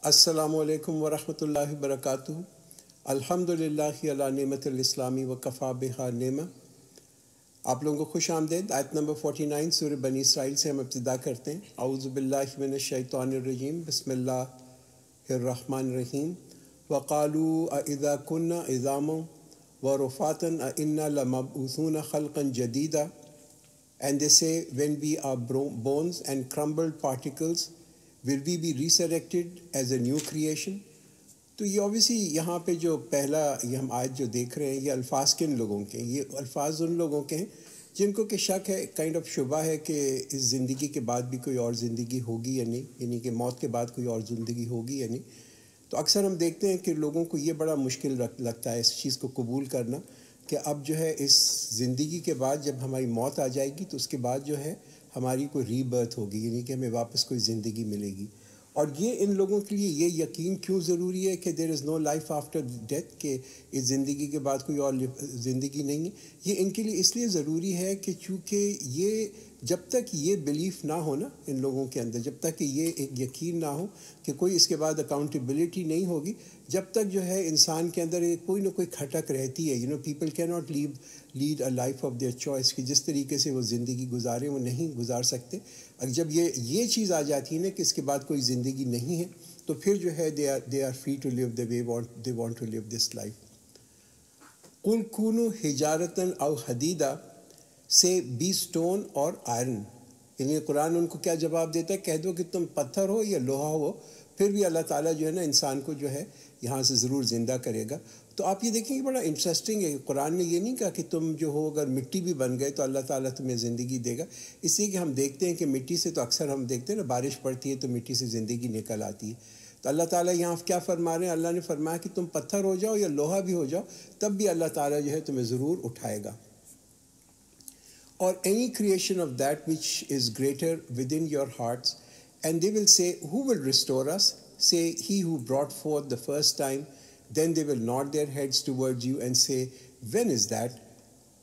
السلام علیکم ورحمۃ اللہ وبرکاتہ۔ الحمدللہ علی نعمت الاسلامی وکفا بہا نعمہ۔ آپ لوگوں کو خوش آمدید۔ آیت نمبر 49 سورہ بنی اسرائیل سے ہم ابتدا کرتے ہیں۔ اعوذ باللہ من الشیطان الرجیم، بسم اللہ الرحمن الرحیم۔ وقالوا اذا كنا عظاما ورفاتا انا لمبعوثون خلقا جديدا. And they say, when we are bones and crumbled particles, will we be resurrected as a new creation? تو یہ اوبیسلی یہاں پہ جو پہلا یہ ہم آیت جو دیکھ رہے ہیں، یہ الفاظ کن لوگوں کے ہیں؟ یہ الفاظ ان لوگوں کے ہیں جن کو کہ شک ہے، کائنڈ آف شبہ ہے کہ اس زندگی کے بعد بھی کوئی اور زندگی ہوگی یا نہیں، یعنی کہ موت کے بعد کوئی اور زندگی ہوگی یا نہیں۔ تو اکثر ہم دیکھتے ہیں کہ لوگوں کو یہ بڑا مشکل لگتا ہے اس چیز کو قبول کرنا کہ اب جو ہے اس زندگی کے بعد جب ہماری موت آ جائے گی تو اس کے بعد جو ہے ہماری کوئی ری برتھ ہوگی، یعنی کہ ہمیں واپس کوئی زندگی ملے گی۔ اور یہ ان لوگوں کے لیے یہ یقین کیوں ضروری ہے کہ دیر از نو لائف آفٹر ڈیتھ، کہ اس زندگی کے بعد کوئی اور زندگی نہیں ہے؟ یہ ان کے لیے اس لیے ضروری ہے کہ چونکہ یہ جب تک یہ بلیف نہ ہو نا ان لوگوں کے اندر، جب تک کہ یہ ایک یقین نہ ہو کہ کوئی اس کے بعد اکاؤنٹیبلٹی نہیں ہوگی، جب تک جو ہے انسان کے اندر کوئی نہ کوئی کھٹک رہتی ہے۔ People cannot lead a life of their choice, کہ جس طریقے سے وہ زندگی گزاریں وہ نہیں گزار سکتے۔ اور جب یہ چیز آ جاتی ہے نا کہ اس کے بعد کوئی زندگی نہیں ہے، تو پھر جو ہے they are free to live the way they want to live this life۔ قُلْ كُونُوا حِجَارَةً أَوْ حَدِيدًا، سے بی سٹون اور آئرن، یعنی قرآن ان کو کیا جواب دیتا ہے؟ کہہ دو کہ تم پتھر ہو یا لوہا ہو، پھر بھی اللہ تعالیٰ جو ہے نا انسان کو جو ہے یہاں سے ضرور زندہ کرے گا۔ تو آپ یہ دیکھیں کہ بڑا انٹرسٹنگ ہے، قرآن نے یہ نہیں کہا کہ تم جو ہو اگر مٹی بھی بن گئے تو اللہ تعالیٰ تمہیں زندگی دے گا، اس لیے کہ ہم دیکھتے ہیں کہ مٹی سے تو اکثر ہم دیکھتے ہیں نا بارش پڑتی ہے تو مٹی سے زندگی نکل آتی ہے۔ تو اللہ تعالیٰ یہاں کیا فرما رہے ہیں؟ اللہ نے فرمایا کہ تم پتھر ہو جاؤ یا لوہا بھی ہو جاؤ، تب بھی اللہ تعالیٰ جو ہے تمہیں ضرور اٹھائے گا۔ or any creation of that which is greater within your hearts, and they will say, who will restore us? Say, he who brought forth the first time. Then they will nod their heads towards you and say, when is that?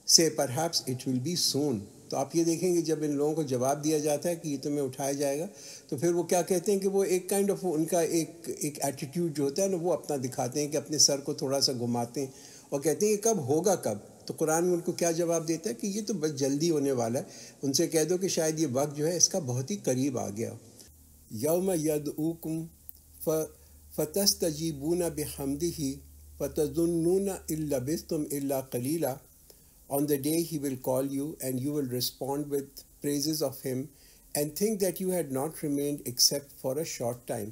Say, perhaps it will be soon. تو آپ یہ دیکھیں گے جب ان لوگوں کو جواب دیا جاتا ہے کہ یہ تمہیں اٹھایا جائے گا، تو پھر وہ کیا کہتے ہیں کہ وہ ایک کائنڈ آف ان کا ایک ایٹیٹیوڈ جو ہوتا ہے نا، وہ اپنا دکھاتے ہیں کہ اپنے سر کو تھوڑا سا گھماتے ہیں اور کہتے ہیں کہ کب ہوگا کب؟ تو قرآن ان کو کیا جواب دیتا ہے کہ یہ تو بس جلدی ہونے والا ہے۔ ان سے کہہ دو کہ شاید یہ وقت جو ہے اس کا بہت ہی قریب آ گیا۔ یوم یدعوکم فتستجیبون بحمدہ فتظنون ان لبثتم الا قلیلا۔ On the day he will call you and you will respond with praises of him and think that you had not remained except for a short time۔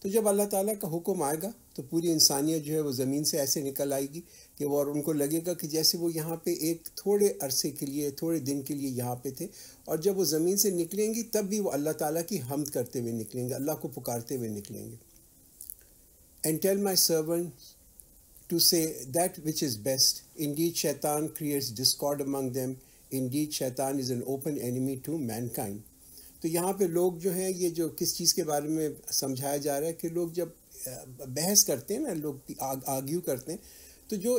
تو جب اللہ تعالیٰ کا حکم آئے گا تو پوری انسانیت جو ہے وہ زمین سے ایسے نکل آئے گی کہ وہ، اور ان کو لگے گا کہ جیسے وہ یہاں پہ ایک تھوڑے عرصے کے لیے، تھوڑے دن کے لیے یہاں پہ تھے، اور جب وہ زمین سے نکلیں گی تب بھی وہ اللہ تعالیٰ کی حمد کرتے ہوئے نکلیں گے، اللہ کو پکارتے ہوئے نکلیں گے۔ And tell my servants to say that which is best. Indeed, Shaitan creates discord among them. Indeed, Shaitan is an open enemy to mankind۔ تو یہاں پہ لوگ جو ہیں، یہ جو کس چیز کے بارے میں سمجھایا جا رہا ہے کہ لوگ جب بحث کرتے ہیں نا، لوگ آرگیو کرتے ہیں، تو جو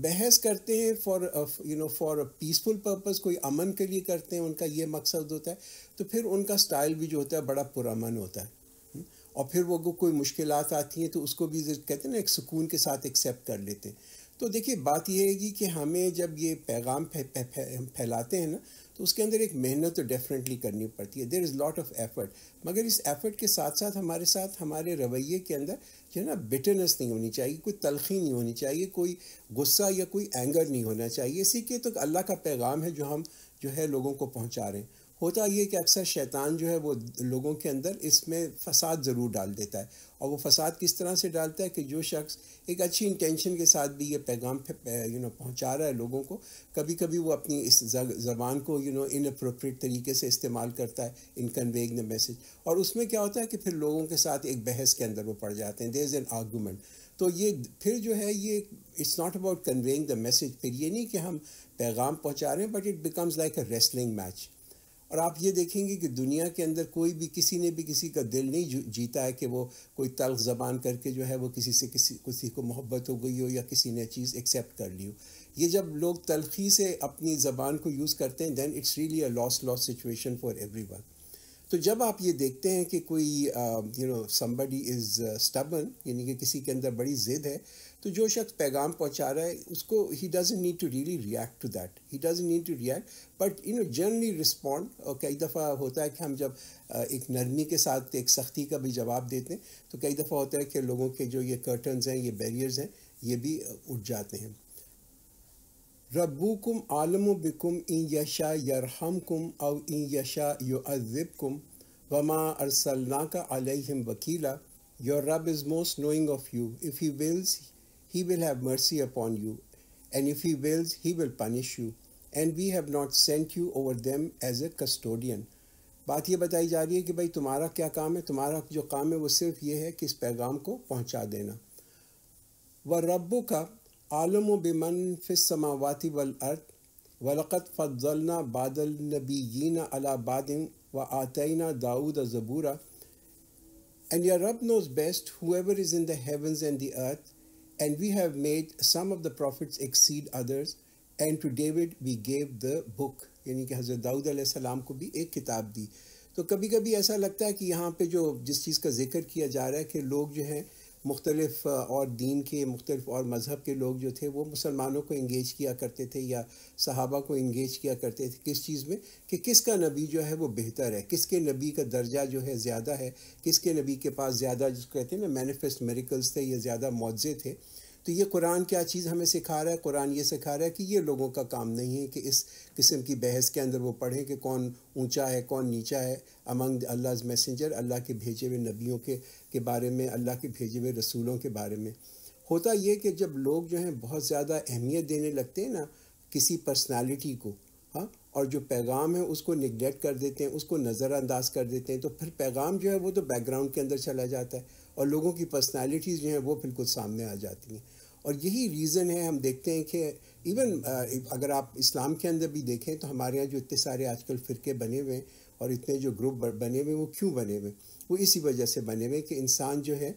بحث کرتے ہیں فار اے پیسفل پرپز، کوئی امن کے لیے کرتے ہیں، ان کا یہ مقصد ہوتا ہے، تو پھر ان کا سٹائل بھی جو ہوتا ہے بڑا پرامن ہوتا ہے۔ اور پھر وہ کوئی مشکلات آتی ہیں تو اس کو بھی کہتے ہیں نا ایک سکون کے ساتھ ایکسیپٹ کر لیتے ہیں۔ تو دیکھیے بات یہ ہے کہ ہمیں جب یہ پیغام پھیلاتے ہیں نا تو اس کے اندر ایک محنت تو ڈیفینیٹلی کرنی پڑتی ہے، there is lot of effort, مگر اس ایفرٹ کے ساتھ ساتھ ہمارے رویے کے اندر جو ہے نا بٹرنس نہیں ہونی چاہیے، کوئی تلخی نہیں ہونی چاہیے، کوئی غصہ یا کوئی اینگر نہیں ہونا چاہیے۔ اسی کے تو اللہ کا پیغام ہے جو ہم جو ہے لوگوں کو پہنچا رہے ہیں۔ ہوتا یہ کہ اکثر شیطان جو ہے وہ لوگوں کے اندر اس میں فساد ضرور ڈال دیتا ہے، اور وہ فساد کس طرح سے ڈالتا ہے کہ جو شخص ایک اچھی انٹینشن کے ساتھ بھی یہ پیغام پہنچا رہا ہے لوگوں کو، کبھی کبھی وہ اپنی اس زبان کو ان اپروپریٹ طریقے سے استعمال کرتا ہے ان کنویئنگ دا میسج، اور اس میں کیا ہوتا ہے کہ پھر لوگوں کے ساتھ ایک بحث کے اندر وہ پڑ جاتے ہیں، دیر از این آرگومنٹ۔ تو یہ پھر جو ہے یہ it's not about conveying the message, پھر یہ نہیں کہ ہم پیغام پہنچا رہے ہیں، but it becomes like a wrestling match. اور آپ یہ دیکھیں گے کہ دنیا کے اندر کوئی بھی کسی نے بھی کسی کا دل نہیں جیتا ہے کہ وہ کوئی تلخ زبان کر کے جو ہے وہ کسی کو محبت ہو گئی ہو یا کسی نے چیز ایکسیپٹ کر لی ہو۔ یہ جب لوگ تلخی سے اپنی زبان کو یوز کرتے ہیں then it's really a loss situation for everyone. تو جب آپ یہ دیکھتے ہیں کہ کوئی somebody is stubborn، یعنی کہ کسی کے اندر بڑی ضد ہے، تو جو شخص پیغام پہنچا رہا ہے اس کو he doesn't need to really react to that. He doesn't need to react, but generally respond. اور کئی دفعہ ہوتا ہے کہ ہم جب ایک نرمی کے ساتھ ایک سختی کا بھی جواب دیتے ہیں تو کئی دفعہ ہوتا ہے کہ لوگوں کے جو یہ کرٹنز ہیں، یہ بیریئرز ہیں، یہ بھی اٹھ جاتے ہیں. ربکم عالم بکم ان یشاء یرحمکم او ان یشاء یعذبکم وما ارسلناک علیہم وکیلا. Your Rabb is most knowing of you. If He wills, He will have mercy upon you. And if He wills, He will punish you. And we have not sent you over them as a custodian. بات یہ بتائی جا رہی ہے کہ بھائی تمہارا کیا کام ہے. تمہارا جو کام ہے وہ صرف یہ ہے کہ اس پیغام کو پہنچا دینا. وَرَبُّكَ عَالِمُ بِمَنْ فِي السَّمَاوَاتِ وَالْأَرْضِ وَلَقَدْ فَضَّلْنَا بَعْضَ النَّبِيِّينَ عَلَى بَعْضٍ وَآتَيْنَا دَاوُودَ زَبُورًا. And your Rabb knows best whoever is in the heavens and the earth, and we have made some of the prophets exceed others, and to David we gave the book. یعنی کہ حضرت داؤد علیہ السلام کو بھی ایک کتاب دی. تو کبھی کبھی ایسا لگتا ہے کہ یہاں پہ جو جس چیز کا ذکر کیا جا رہا ہے کہ لوگ جو ہیں مختلف اور دین کے مختلف اور مذہب کے لوگ جو تھے وہ مسلمانوں کو انگیج کیا کرتے تھے یا صحابہ کو انگیج کیا کرتے تھے کس چیز میں کہ کس کا نبی جو ہے وہ بہتر ہے، کس کے نبی کا درجہ جو ہے زیادہ ہے، کس کے نبی کے پاس زیادہ جس کو کہتے ہیں نا مینیفیسٹ میریکلز تھے یا زیادہ معجزے تھے. تو یہ قرآن کیا چیز ہمیں سکھا رہا ہے؟ قرآن یہ سکھا رہا ہے کہ یہ لوگوں کا کام نہیں ہے کہ اس قسم کی بحث کے اندر وہ پڑھیں کہ کون اونچا ہے کون نیچا ہے امنگ اللہز میسنجر، اللہ کے بھیجے ہوئے نبیوں کے بارے میں، اللہ کے بھیجے ہوئے رسولوں کے بارے میں. ہوتا یہ کہ جب لوگ جو ہیں بہت زیادہ اہمیت دینے لگتے ہیں نا کسی پرسنالٹی کو، ہاں، اور جو پیغام ہے اس کو نگلیکٹ کر دیتے ہیں، اس کو نظر انداز کر دیتے ہیں، تو پھر پیغام جو ہے وہ تو بیک گراؤنڈ کے اندر چلا جاتا ہے اور لوگوں کی پرسنالٹیز جو ہیں وہ بالکل سامنے آ جاتی ہیں. اور یہی ریزن ہے ہم دیکھتے ہیں کہ ایون اگر آپ اسلام کے اندر بھی دیکھیں تو ہمارے یہاں جو اتنے سارے آج کل فرقے بنے ہوئے ہیں اور اتنے جو گروپ بنے ہوئے ہیں وہ کیوں بنے ہوئے؟ وہ اسی وجہ سے بنے ہوئے کہ انسان جو ہے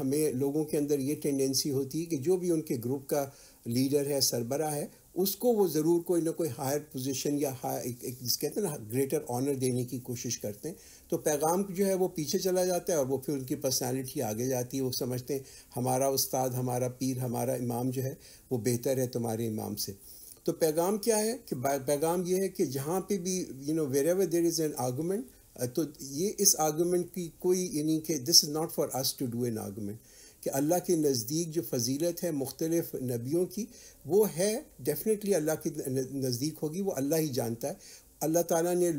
ہمیں لوگوں کے اندر یہ ٹینڈنسی ہوتی ہے کہ جو بھی ان کے گروپ کا لیڈر ہے، سربراہ ہے، اس کو وہ ضرور کوئی نہ کوئی ہائر پوزیشن یا جس کہتے ہیں نا گریٹر آنر دینے کی کوشش کرتے ہیں. تو پیغام جو ہے وہ پیچھے چلا جاتا ہے اور وہ پھر ان کی پرسنالٹی آگے جاتی ہے. وہ سمجھتے ہیں ہمارا استاد، ہمارا پیر، ہمارا امام جو ہے وہ بہتر ہے تمہارے امام سے. تو پیغام کیا ہے کہ پیغام یہ ہے کہ جہاں پہ بھی wherever there is an argument، تو یہ اس آرگومنٹ کی کوئی یعنی کہ this is not for us to do an argument, کہ اللہ کے نزدیک جو فضیلت ہے مختلف نبیوں کی وہ ہے ڈیفینیٹلی اللہ کے نزدیک ہوگی، وہ اللہ ہی جانتا ہے. اللہ تعالیٰ نے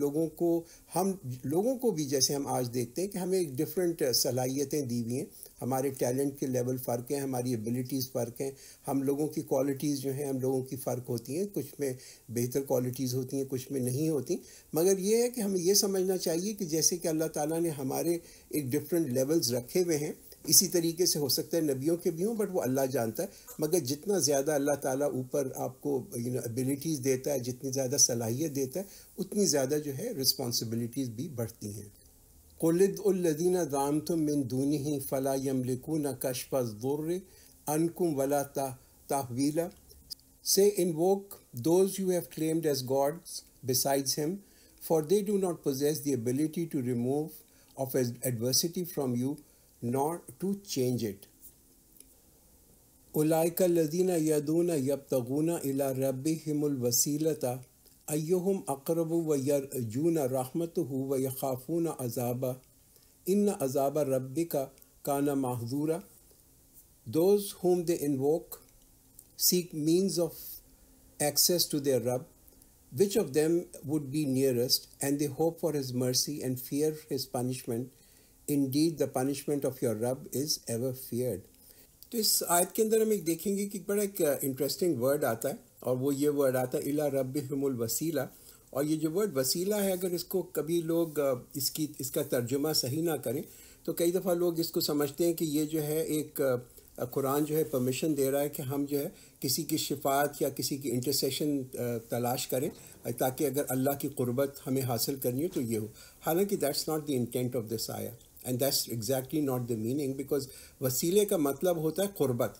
ہم لوگوں کو بھی جیسے ہم آج دیکھتے ہیں کہ ہمیں ایک ڈفرینٹ صلاحیتیں دی ہوئی ہیں، ہمارے ٹیلنٹ کے لیول فرق ہیں، ہماری ایبیلیٹیز فرق ہیں، ہم لوگوں کی کوالٹیز جو ہیں ہم لوگوں کی فرق ہوتی ہیں، کچھ میں بہتر کوالٹیز ہوتی ہیں کچھ میں نہیں ہوتی. مگر یہ ہے کہ ہمیں یہ سمجھنا چاہیے کہ جیسے کہ اللہ تعالیٰ نے ہمارے ایک ڈفرینٹ لیولز رکھے ہوئے ہیں، اسی طریقے سے ہو سکتا ہے نبیوں کے بھی ہوں، بٹ وہ اللہ جانتا ہے. مگر جتنا زیادہ اللہ تعالیٰ اوپر آپ کو ایبیلیٹیز دیتا ہے، جتنی زیادہ صلاحیت دیتا ہے، اتنی زیادہ جو ہے رسپانسبلٹیز بھی بڑھتی ہیں. قُلِ ادْعُوا الَّذِينَ زَعَمْتُم مِّن دُونِهِ فَلَا يَمْلِكُونَ كَشْفَ الضُّرِّ عَنكُمْ وَلَا تَحْوِيلًا. Say, invoke those you have claimed as gods besides him, for they do not possess the ability to remove of adversity from you, nor to change it. أُولَٰئِكَ الَّذِينَ يَدْعُونَ يَبْتَغُونَ إِلَىٰ رَبِّهِمُ الْوَسِيلَةَ أَيُّهُمْ أَقْرَبُ وَيَرْجُونَ رَحْمَتَهُ وَيَخَافُونَ عَذَابَهُ إِنَّ عَذَابَ رَبِّكَ كَانَ مَحْذُورًا. Those whom they invoke seek means of access to their Rabb. Which of them would be nearest? And they hope for his mercy and fear his punishment. Indeed, the punishment of your Rabb is ever feared. تو اس آیت کے اندر ہم ایک دیکھیں گے کہ بڑا ایک انٹرسٹنگ ورڈ آتا ہے، اور وہ یہ ورڈ آتا ہے اِلیٰ رَبِّهِمُ الْوَسِیلَہ. اور یہ جو ورڈ وسیلہ ہے، اگر اس کو کبھی لوگ اس کا ترجمہ صحیح نہ کریں تو کئی دفعہ لوگ اس کو سمجھتے ہیں کہ یہ جو ہے ایک قرآن جو ہے پرمیشن دے رہا ہے کہ ہم جو ہے کسی کی شفاعت یا کسی کی انٹرسیشن تلاش کریں تاکہ اگر اللہ کی قربت ہمیں حاصل کرنی ہو تو یہ ہو. حالانکہ that's not the intent of this آیا، and that's exactly not the meaning, because وسیلے کا مطلب ہوتا ہے قربت.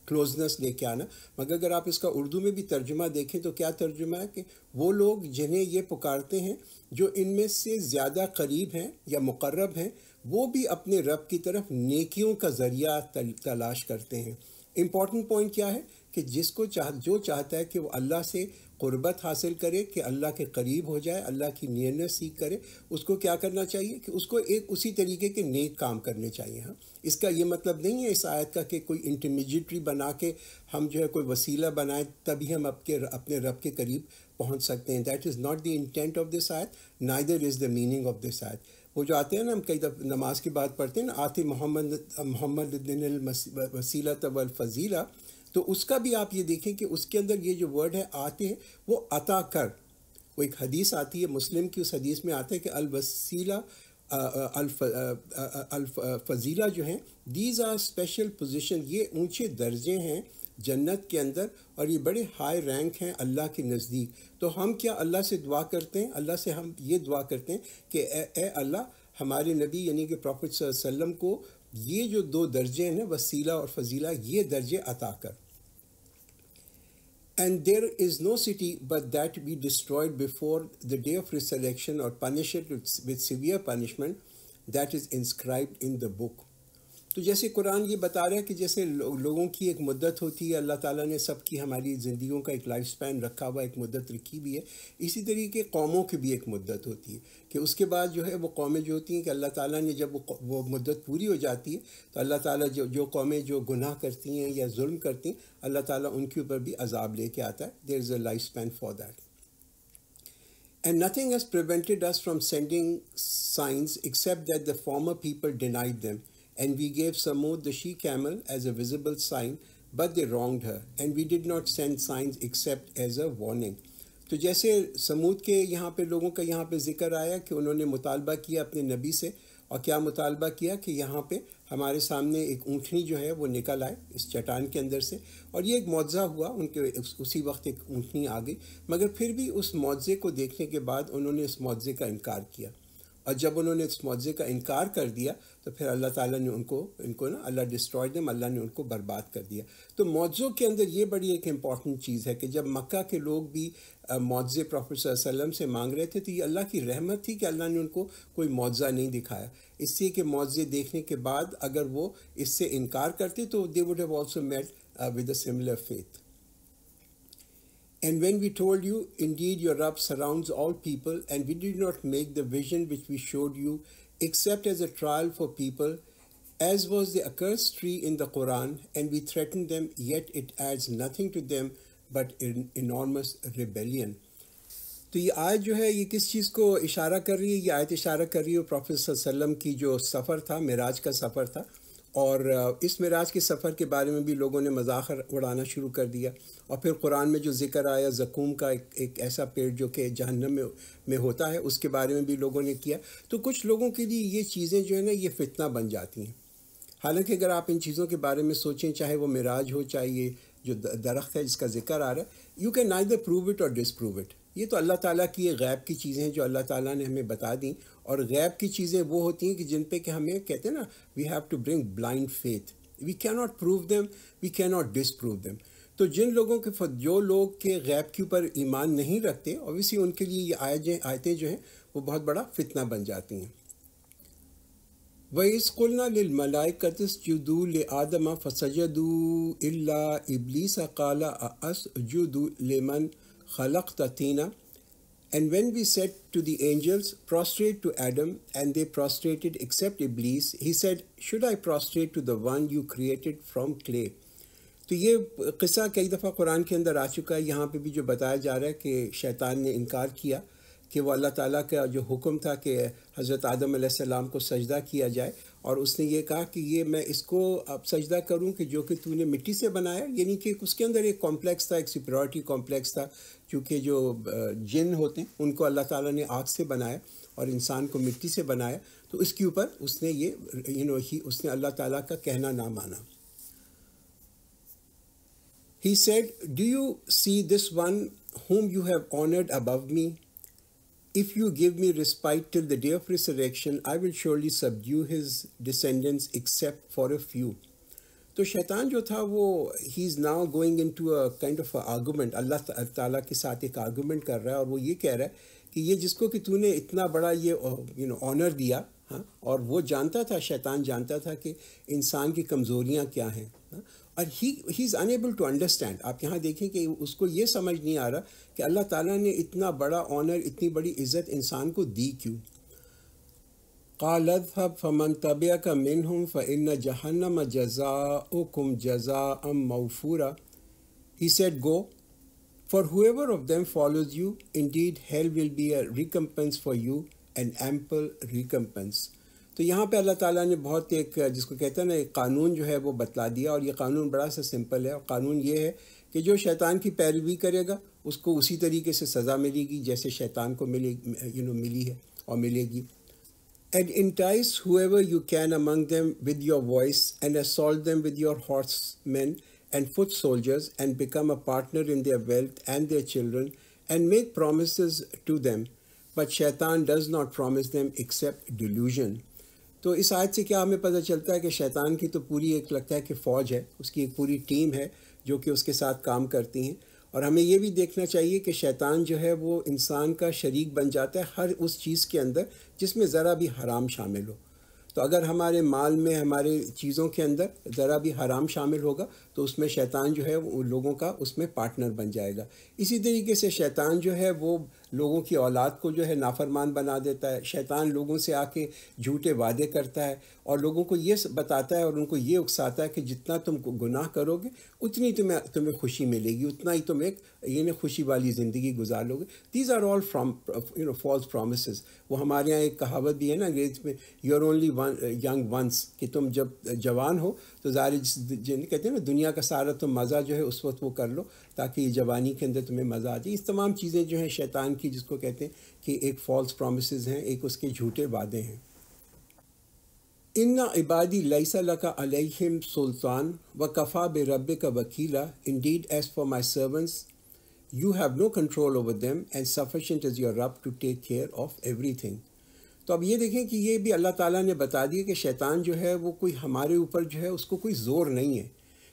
کلوزنس لے کے آنا. مگر اگر آپ اس کا اردو میں بھی ترجمہ دیکھیں تو کیا ترجمہ ہے کہ وہ لوگ جنہیں یہ پکارتے ہیں جو ان میں سے زیادہ قریب ہیں یا مقرب ہیں، وہ بھی اپنے رب کی طرف نیکیوں کا ذریعہ تلاش کرتے ہیں. امپورٹنٹ پوائنٹ کیا ہے کہ جو چاہتا ہے کہ وہ اللہ سے قربت حاصل کرے، کہ اللہ کے قریب ہو جائے، اللہ کی نیرنس سیکھ کرے، اس کو کیا کرنا چاہیے کہ اس کو ایک اسی طریقے کے نیک کام کرنے چاہیے. ہاں، اس کا یہ مطلب نہیں ہے اس آیت کا کہ کوئی انٹرمیڈیٹری بنا کے ہم جو ہے کوئی وسیلہ بنائیں تبھی ہم اپنے رب کے قریب پہنچ سکتے ہیں. That is not the intent of this آیت، neither is the meaning of this آیت. وہ جو آتے ہیں نا، ہم کئی دفعہ نماز کی بات پڑھتے ہیں نا، آتے محمد الوسیلۃ والفضیلہ، تو اس کا بھی آپ یہ دیکھیں کہ اس کے اندر یہ جو ورڈ ہے آتے ہیں وہ عطا کر. وہ ایک حدیث آتی ہے مسلم کی، اس حدیث میں آتا ہے کہ الوسیلہ الفضیلہ جو ہیں، دیز آر اسپیشل پوزیشن، یہ اونچے درجے ہیں جنت کے اندر، اور یہ بڑے ہائی رینک ہیں اللہ کے نزدیک. تو ہم کیا اللہ سے دعا کرتے ہیں؟ اللہ سے ہم یہ دعا کرتے ہیں کہ اے اللہ، ہمارے نبی یعنی کہ پروفٹ صلی اللہ علیہ وسلم کو یہ جو 2 درجے ہیں وسیلہ اور فضیلہ، یہ درجے عطا کر. And there is no city but that we destroyed before the day of resurrection or punish it with severe punishment that is inscribed in the book. تو جیسے قرآن یہ بتا رہا ہے کہ جیسے لوگوں کی ایک مدت ہوتی ہے، اللہ تعالیٰ نے سب کی ہماری زندگیوں کا ایک لائف سپین رکھا ہوا، ایک مدت رکھی بھی ہے، اسی طریقے قوموں کی بھی ایک مدت ہوتی ہے کہ اس کے بعد جو ہے وہ قومیں جو ہوتی ہیں کہ اللہ تعالیٰ نے جب وہ مدت پوری ہو جاتی ہے تو اللہ تعالیٰ جو قومیں جو گناہ کرتی ہیں یا ظلم کرتی ہیں، اللہ تعالیٰ ان کے اوپر بھی عذاب لے کے آتا ہے. There is a life span for that. And nothing has prevented us from sending signs except that the former people denied them. And we gave Samud the she-camel as a visible sign, but they wronged her. And we did not send signs except as a warning. تو جیسے سمود کے یہاں پہ لوگوں کا یہاں پہ ذکر آیا کہ انہوں نے مطالبہ کیا اپنے نبی سے، اور کیا مطالبہ کیا کہ یہاں پہ ہمارے سامنے ایک اونٹنی جو ہے وہ نکل آئے اس چٹان کے اندر سے، اور یہ ایک معجزہ ہوا ان کے، اسی وقت ایک اونٹنی آ گئی. مگر پھر بھی اس معجزے کو دیکھنے کے بعد انہوں نے اس معجزے کا انکار کیا، اور جب انہوں نے اس معجزے کا انکار کر دیا تو پھر اللہ تعالیٰ نے ان کو نا اللہ ڈسٹرائے دم، اللہ نے ان کو برباد کر دیا. تو معجزوں کے اندر یہ بڑی ایک امپورٹنٹ چیز ہے کہ جب مکہ کے لوگ بھی معجزے پروفٹ صلی اللہ علیہ وسلم سے مانگ رہے تھے تو یہ اللہ کی رحمت تھی کہ اللہ نے ان کو کوئی معجزہ نہیں دکھایا، اس لیے کہ معجزے دیکھنے کے بعد اگر وہ اس سے انکار کرتے تو they would have also met with a similar faith. And when we told you, indeed your Rabb surrounds all people, and we did not make the vision which we showed you except as a trial for people, as was the accursed tree in the Quran, and we threatened them, yet it adds nothing to them but an enormous rebellion. تو یہ آیت جو ہے یہ کس چیز کو اشارہ کر رہی ہے؟ یہ آیت اشارہ کر رہی ہے پروفیٹ صلی اللہ علیہ وسلم کی جو سفر تھا، معراج کا سفر تھا، اور اس معراج کے سفر کے بارے میں بھی لوگوں نے مذاق اڑانا شروع کر دیا. اور پھر قرآن میں جو ذکر آیا زقوم کا، ایک ایسا پیڑ جو کہ جہنم میں ہوتا ہے، اس کے بارے میں بھی لوگوں نے کیا. تو کچھ لوگوں کے لیے یہ چیزیں جو ہے نا یہ فتنہ بن جاتی ہیں. حالانکہ اگر آپ ان چیزوں کے بارے میں سوچیں، چاہے وہ معراج ہو، چاہے یہ جو درخت ہے جس کا ذکر آ رہا ہے، you can neither prove it اور ڈس پروو اٹ. یہ تو اللہ تعالیٰ کی یہ غیب کی چیزیں ہیں جو اللہ تعالیٰ نے ہمیں بتا دیں، اور غیب کی چیزیں وہ ہوتی ہیں کہ جن پہ کہ ہمیں کہتے ہیں نا we have to bring blind faith. We can not prove them, we can not dish prove them. تو جن لوگوں کے جو لوگ کے غیب کے اوپر ایمان نہیں رکھتے، اوبیسلی ان کے لیے یہ آیتیں جو ہیں وہ بہت بڑا فتنہ بن جاتی ہیں. وَإِذْ قُلْنَا لِلْمَلَائِكَةِ اسْجُدُوا لِآدَمَ فَسَجَدُوا إِلَّا إِبْلِيسَ قَالَ أَسْجُدُ لِمَنْ خَلَقْتَ طِينًا. And when we said to the angels, prostrate to Adam, and they prostrated except Iblis, he said, should I prostrate to the one you created from clay? تو یہ قصہ کئی دفعہ قرآن کے اندر آ چکا ہے. یہاں پہ بھی جو بتایا جا رہا ہے کہ شیطان نے انکار کیا کہ وہ اللہ تعالیٰ کا جو حکم تھا کہ حضرت آدم علیہ السلام کو سجدہ کیا جائے، اور اس نے یہ کہا کہ یہ میں اس کو اب سجدہ کروں کہ جو کہ تو نے مٹی سے بنایا. یعنی کہ اس کے اندر ایک کمپلیکس تھا، ایک سپیریورٹی کمپلیکس تھا، کیونکہ جو جن ہوتے ہیں ان کو اللہ تعالیٰ نے آگ سے بنایا اور انسان کو مٹی سے بنایا. تو اس کے اوپر اس نے یہ اس نے اللہ تعالیٰ کا کہنا نہ مانا. He said, do you see this one whom you have honored above me? If you give me respite till the day of resurrection, I will surely subdue his descendants except for a few. تو شیطان جو تھا وہ he is now going into a kind of argument, Allah تعالیٰ کے ساتھ ایک argument کر رہا ہے، اور وہ یہ کہہ رہا ہے کہ یہ جس کو کہ تو نے اتنا بڑا یہ آنر دیا، ہاں، اور وہ جانتا تھا، شیطان جانتا تھا کہ انسان کی کمزوریاں کیا ہیں، اور ہی از انیبل ٹو انڈرسٹینڈ. آپ یہاں دیکھیں کہ اس کو یہ سمجھ نہیں آ رہا کہ اللہ تعالیٰ نے اتنا بڑا آنر، اتنی بڑی عزت انسان کو دی کیوں. قال اذهب فمن تبعك منهم فإن جهنم جزاؤكم جزاء موفورا. He said, go, for whoever of them follows you, indeed hell will be a recompense for you, an ample recompense. تو یہاں پہ اللہ تعالیٰ نے بہت ایک جس کو کہتے ہیں نا ایک قانون جو ہے وہ بتلا دیا، اور یہ قانون بڑا سا سمپل ہے. اور قانون یہ ہے کہ جو شیطان کی پیروی کرے گا اس کو اسی طریقے سے سزا ملے گی جیسے شیطان کو ملی ہے اور ملے گی. And entice whoever you can among them with your voice, and assault them with your horsemen and foot soldiers, and become a partner in their wealth and their children, and make promises to them. But Shaitan does not promise them except delusion. تو اس آیت سے کیا ہمیں پتہ چلتا ہے کہ شیطان کی تو پوری ایک لگتا ہے کہ فوج ہے، اس کی ایک پوری ٹیم ہے جو کہ اس کے ساتھ کام کرتی ہیں. اور ہمیں یہ بھی دیکھنا چاہیے کہ شیطان جو ہے وہ انسان کا شریک بن جاتا ہے ہر اس چیز کے اندر جس میں ذرا بھی حرام شامل ہو. تو اگر ہمارے مال میں، ہمارے چیزوں کے اندر ذرا بھی حرام شامل ہوگا تو اس میں شیطان جو ہے وہ لوگوں کا اس میں پارٹنر بن جائے گا. اسی طریقے سے شیطان جو ہے وہ لوگوں کی اولاد کو جو ہے نافرمان بنا دیتا ہے. شیطان لوگوں سے آ کے جھوٹے وعدے کرتا ہے اور لوگوں کو یہ بتاتا ہے اور ان کو یہ اکساتا ہے کہ جتنا تم گناہ کرو گے اتنی تمہیں خوشی ملے گی، اتنا ہی تم ایک خوشی والی زندگی گزار لو گے. These are all false promises. وہ ہمارے یہاں ایک کہاوت بھی ہے نا انگریزی میں، you are only young once, کہ تم جب جوان ہو تو ظاہر کہتے ہیں نا دنیا کا سارا تم مزہ جو ہے اس وقت وہ کر لو تاکہ یہ جوانی کے اندر تمہیں مزہ آ جائے. اس تمام چیزیں جو ہیں شیطان کی جس کو کہتے ہیں کہ ایک فالس پرومسز ہیں، ایک اس کے جھوٹے وعدے ہیں. ان عبادی لیس لک علیہم سلطان وکفی بربک وکیلا. Indeed, as for my servants, you have no control over them, and sufficient is your Rabb to take care of everything. تو اب یہ دیکھیں کہ یہ بھی اللہ تعالیٰ نے بتا دیا کہ شیطان جو ہے وہ کوئی ہمارے اوپر جو ہے اس کو کوئی زور نہیں ہے،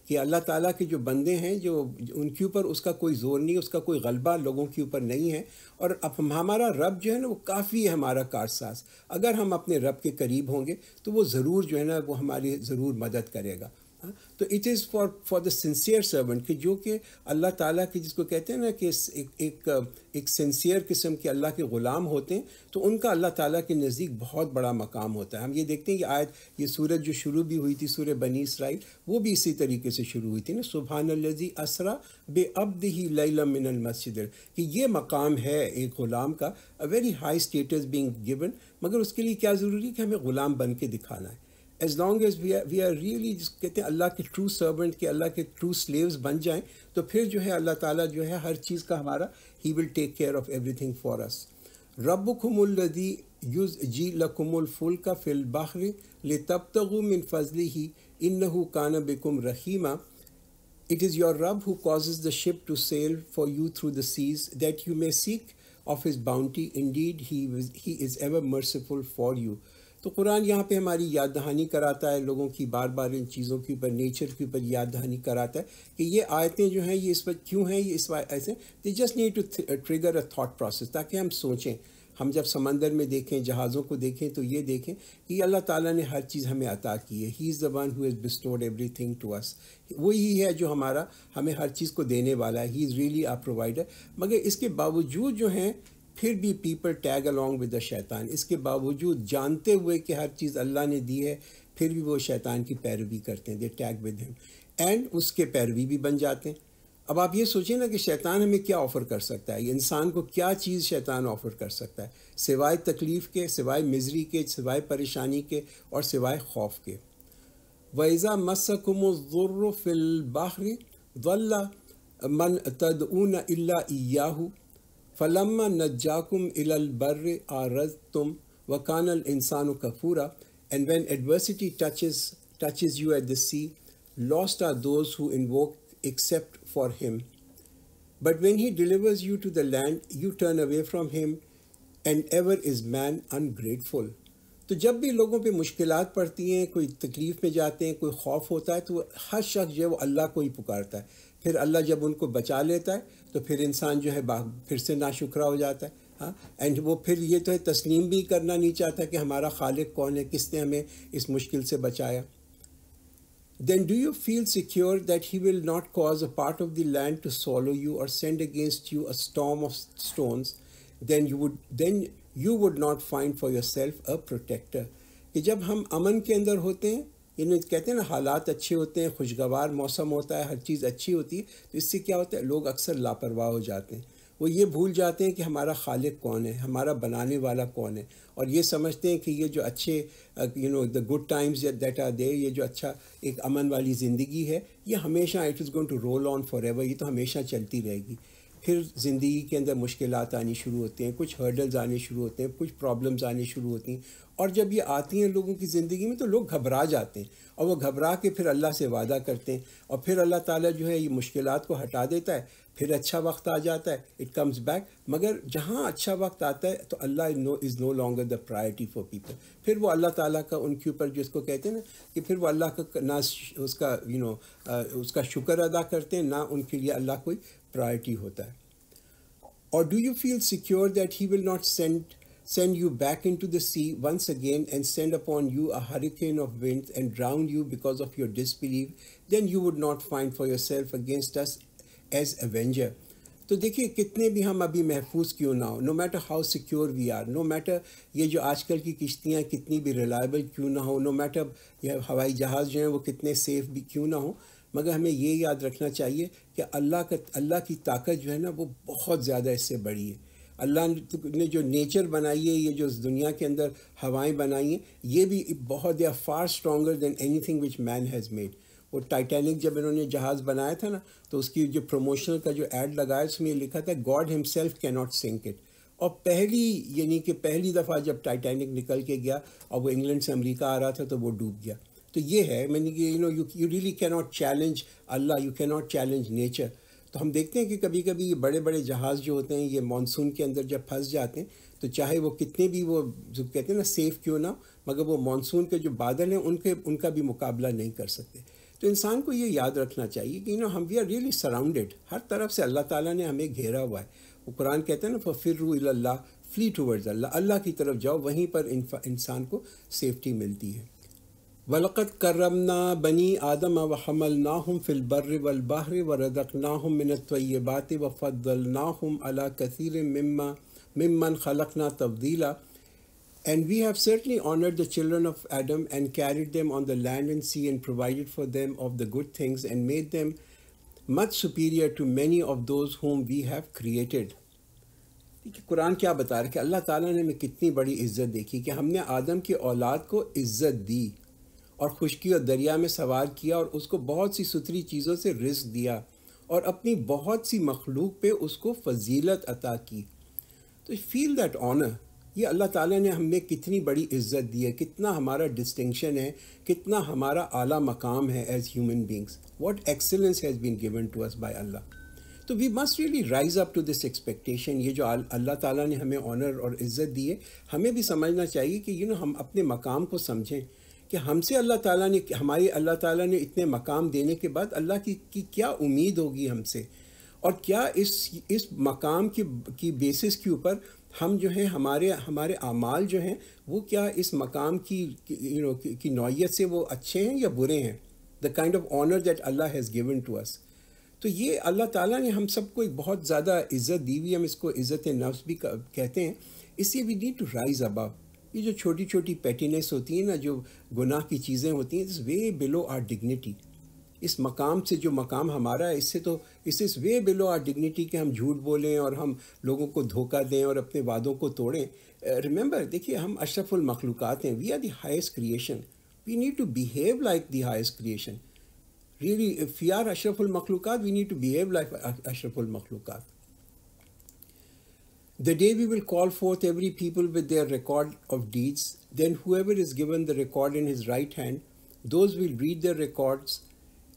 کہ اللہ تعالیٰ کے جو بندے ہیں جو ان کے اوپر اس کا کوئی زور نہیں، اس کا کوئی غلبہ لوگوں کے اوپر نہیں ہے. اور اب ہمارا رب جو ہے نا وہ کافی ہے ہمارا کارساز. اگر ہم اپنے رب کے قریب ہوں گے تو وہ ضرور جو ہے نا وہ ہماری ضرور مدد کرے گا. تو it is for the sincere servant, کہ جو کہ اللہ تعالیٰ کی جس کو کہتے ہیں نا کہ ایک سنسیئر قسم کے اللہ کے غلام ہوتے ہیں تو ان کا اللہ تعالیٰ کے نزدیک بہت بڑا مقام ہوتا ہے. ہم یہ دیکھتے ہیں کہ آیت یہ سورت جو شروع بھی ہوئی تھی سورہ بنی اسرائیل، وہ بھی اسی طریقے سے شروع ہوئی تھی نا، سبحان الذی اسریٰ بعبدہ لیلا من المسجد، کہ یہ مقام ہے ایک غلام کا، a very high status being given. مگر اس کے لیے کیا ضروری ہے کہ ہمیں غلام بن کے دکھانا ہے. as long as we are really جس کہتے ہیں اللہ کے ٹرو سرونٹ، کے اللہ کے ٹرو سلیوز بن جائیں تو پھر جو ہے اللہ تعالیٰ جو ہے ہر چیز کا ہمارا he will take care of everything for us. ربکم الذی یزجی لکم الفلک فی البحر لتبتغوا من فضلہ انہ کان بکم رحیما. It is your Rabb who causes the ship to sail for you through the seas, that you may seek of his bounty. Indeed, he is ever merciful for you. تو قرآن یہاں پہ ہماری یاد دہانی کراتا ہے لوگوں کی، بار بار ان چیزوں کے اوپر، نیچر کے اوپر یاد دہانی کراتا ہے کہ یہ آیتیں جو ہیں یہ اس وقت کیوں ہیں، یہ اس وقت ایسے they just need to trigger a thought process، تاکہ ہم سوچیں. ہم جب سمندر میں دیکھیں، جہازوں کو دیکھیں تو یہ دیکھیں کہ اللہ تعالیٰ نے ہر چیز ہمیں عطا کی ہے. He is the one who has bestowed everything to us. وہی ہے جو ہمیں ہر چیز کو دینے والا ہے. He is really a provider. مگر اس کے باوجود جو ہیں پھر بھی people tag along with the شیطان. اس کے باوجود جانتے ہوئے کہ ہر چیز اللہ نے دی ہے پھر بھی وہ شیطان کی پیروی کرتے ہیں. they tag with him and اس کے پیروی بھی بن جاتے ہیں. اب آپ یہ سوچیں نا کہ شیطان ہمیں کیا آفر کر سکتا ہے، انسان کو کیا چیز شیطان آفر کر سکتا ہے سوائے تکلیف کے، سوائے مزری کے، سوائے پریشانی کے اور سوائے خوف کے. وَإِذَا مَسَّكُمُ الضُّرُّ فِي الْبَحْرِ ضَلَّ مَنْ تَدْعُونَ إِلَّا إِيَّاهُ فَلَمَّا نَجَّاكُمْ إِلَى الْبَرِّ أَعْرَضْتُمْ وَكَانَ الْإِنسَانُ كَفُورًا. And when adversity touches you at the sea, lost are those who invoke except for him. But when he delivers you to the land, you turn away from him, and ever is man ungrateful. تو جب بھی لوگوں پہ مشکلات پڑتی ہیں، کوئی تکلیف میں جاتے ہیں، کوئی خوف ہوتا ہے، تو ہر شخص جو ہے وہ اللہ کو ہی پکارتا ہے. پھر اللہ جب ان کو بچا لیتا ہے تو پھر انسان جو ہے پھر سے ناشکرہ ہو جاتا ہے. ہاں، اینڈ وہ پھر یہ تو ہے تسلیم بھی کرنا نہیں چاہتا کہ ہمارا خالق کون ہے، کس نے ہمیں اس مشکل سے بچایا. Then do you feel secure that he will not cause a part of the land to swallow you or send against you a storm of stones? Then you would not find for yourself a protector. کہ جب ہم امن کے اندر ہوتے ہیں، یعنی کہتے ہیں نا حالات اچھے ہوتے ہیں، خوشگوار موسم ہوتا ہے، ہر چیز اچھی ہوتی ہے، تو اس سے کیا ہوتا ہے، لوگ اکثر لاپرواہ ہو جاتے ہیں. وہ یہ بھول جاتے ہیں کہ ہمارا خالق کون ہے، ہمارا بنانے والا کون ہے، اور یہ سمجھتے ہیں کہ یہ جو اچھے the good times that are there, یہ جو اچھا ایک امن والی زندگی ہے، یہ ہمیشہ it is going to roll on forever, یہ تو ہمیشہ چلتی رہے گی. پھر زندگی کے اندر مشکلات آنی شروع ہوتے ہیں، کچھ ہرڈلز آنے شروع ہوتے ہیں، کچھ پرابلمز آنے شروع ہوتی ہیں، اور جب یہ آتی ہیں لوگوں کی زندگی میں تو لوگ گھبرا جاتے ہیں، اور وہ گھبرا کے پھر اللہ سے وعدہ کرتے ہیں، اور پھر اللہ تعالیٰ جو ہے یہ مشکلات کو ہٹا دیتا ہے. پھر اچھا وقت آ جاتا ہے، اٹ کمز بیک. مگر جہاں اچھا وقت آتا ہے تو Allah is no longer the priority for people. پھر وہ اللہ تعالیٰ کا ان کے اوپر جس کو کہتے ہیں نا کہ پھر وہ اللہ کا نہ اس کا اس کا شکر ادا کرتے ہیں، نہ ان کے لیے اللہ کوئی پرائرٹی ہوتا ہے. Or do you feel secure that he will not send you back into the sea once again and send upon you a hurricane of winds and drown you because of your disbelief? Then you would not find for yourself against us as avenger. تو دیکھیے کتنے بھی ہم ابھی محفوظ کیوں نہ ہو، no matter how secure we are, no matter یہ جو آج کل کی کشتیاں کتنی بھی ریلائبل کیوں نہ ہو، نو میٹر یہ ہوائی جہاز جو ہیں وہ کتنے سیف بھی کیوں نہ ہو، مگر ہمیں یہ یاد رکھنا چاہیے کہ اللہ کی طاقت جو ہے نا وہ بہت زیادہ اس سے بڑی ہے. اللہ نے جو نیچر بنائی ہے، یہ جو اس دنیا کے اندر ہوائیں بنائی ہیں، یہ بھی بہت they are far stronger than anything which man has made. وہ ٹائٹینک جب انہوں نے جہاز بنایا تھا نا، تو اس کی جو پروموشنل کا جو ایڈ لگایا اس میں یہ لکھا تھا گاڈ ہمسیلف کی ناٹ سنک اٹ. اور پہلی دفعہ جب ٹائٹینک نکل کے گیا اور وہ انگلینڈ سے امریکہ آ رہا تھا تو وہ ڈوب گیا. تو یہ ہے میں نے کہ یو ریلی کی ناٹ چیلنج اللہ، یو کی ناٹ چیلنج نیچر. تو ہم دیکھتے ہیں کہ کبھی کبھی یہ بڑے بڑے جہاز جو ہوتے ہیں یہ مانسون کے اندر جب پھنس جاتے ہیں تو چاہے وہ کتنے بھی وہ جو کہتے ہیں نا سیف کیوں نہ، مگر وہ مانسون کے جو بادل ہیں ان کا بھی مقابلہ نہیں کر سکتے. تو انسان کو یہ یاد رکھنا چاہیے کہ ہم وی آر ریئلی سراؤنڈیڈ، ہر طرف سے اللہ تعالیٰ نے ہمیں گھیرا ہوا ہے. وہ قرآن کہتے ہیں نا فَفِرُّوا إِلَى اللَّهِ، فلی ٹورڈز اللہ، اللہ کی طرف جاؤ، وہیں پر انسان کو سیفٹی ملتی ہے. وَلَقَدْ كَرَّمْنَا بَنِي آدَمَ وَحَمَلْنَاهُمْ فِي الْبَرِّ وَالْبَحْرِ وَرَزَقْنَاهُمْ مِنَ الطَّيِّبَاتِ وَفَضَّلْنَاهُمْ عَلَى كَثِيرٍ مِّمَّنْ خَلَقْنَا تَفْضِيلًا. And we have certainly honored the children of Adam and carried them on the land and sea and provided for them of the good things and made them much superior to many of those whom we have created. دیکھیے قرآن کیا بتا رہا ہے کہ اللہ تعالیٰ نے ہمیں کتنی بڑی عزت دیکھی کہ ہم نے آدم کی اولاد کو عزت دی اور خشکی اور دریا میں سوار کیا اور اس کو بہت سی ستھری چیزوں سے رزق دیا اور اپنی بہت سی مخلوق پہ اس کو فضیلت عطا کی. تو فیل دیٹ آنر، یہ اللہ تعالیٰ نے ہمیں کتنی بڑی عزت دی ہے، کتنا ہمارا ڈسٹنکشن ہے، کتنا ہمارا اعلیٰ مقام ہے as human beings. What excellence has been given to us by Allah. تو we must really rise up to this expectation. یہ جو اللہ تعالیٰ نے ہمیں آنر اور عزت دی ہے، ہمیں بھی سمجھنا چاہیے کہ ہم اپنے مقام کو سمجھیں کہ ہم سے اللہ تعالیٰ نے اتنے مقام دینے کے بعد اللہ کی کیا امید ہوگی ہم سے، اور کیا اس مقام کی بیسس کے اوپر ہم جو ہیں ہمارے اعمال جو ہیں وہ کیا اس مقام کی نوعیت سے وہ اچھے ہیں یا برے ہیں. The kind of honour that Allah has given to us. تو یہ اللہ تعالیٰ نے ہم سب کو ایک بہت زیادہ عزت دی ہوئی، ہم اس کو عزت نفس بھی کہتے ہیں. اس لیے وی نیڈ ٹو رائز ابو. یہ جو چھوٹی چھوٹی پیٹینس ہوتی ہیں نا، جو گناہ کی چیزیں ہوتی ہیں، it's way below our dignity. اس مقام سے جو مقام ہمارا ہے اس از وے بلو آر ڈگنیٹی کہ ہم جھوٹ بولیں اور ہم لوگوں کو دھوکہ دیں اور اپنے وعدوں کو توڑیں. ریممبر دیکھیے ہم اشرف المخلوقات ہیں، we are the highest creation. We need to behave like the highest creation. Really if we are اشرف المخلوقات we need to behave like اشرف المخلوقات. The day we will call forth every people with their record of deeds, then whoever is given the record in his right hand, those will read their records,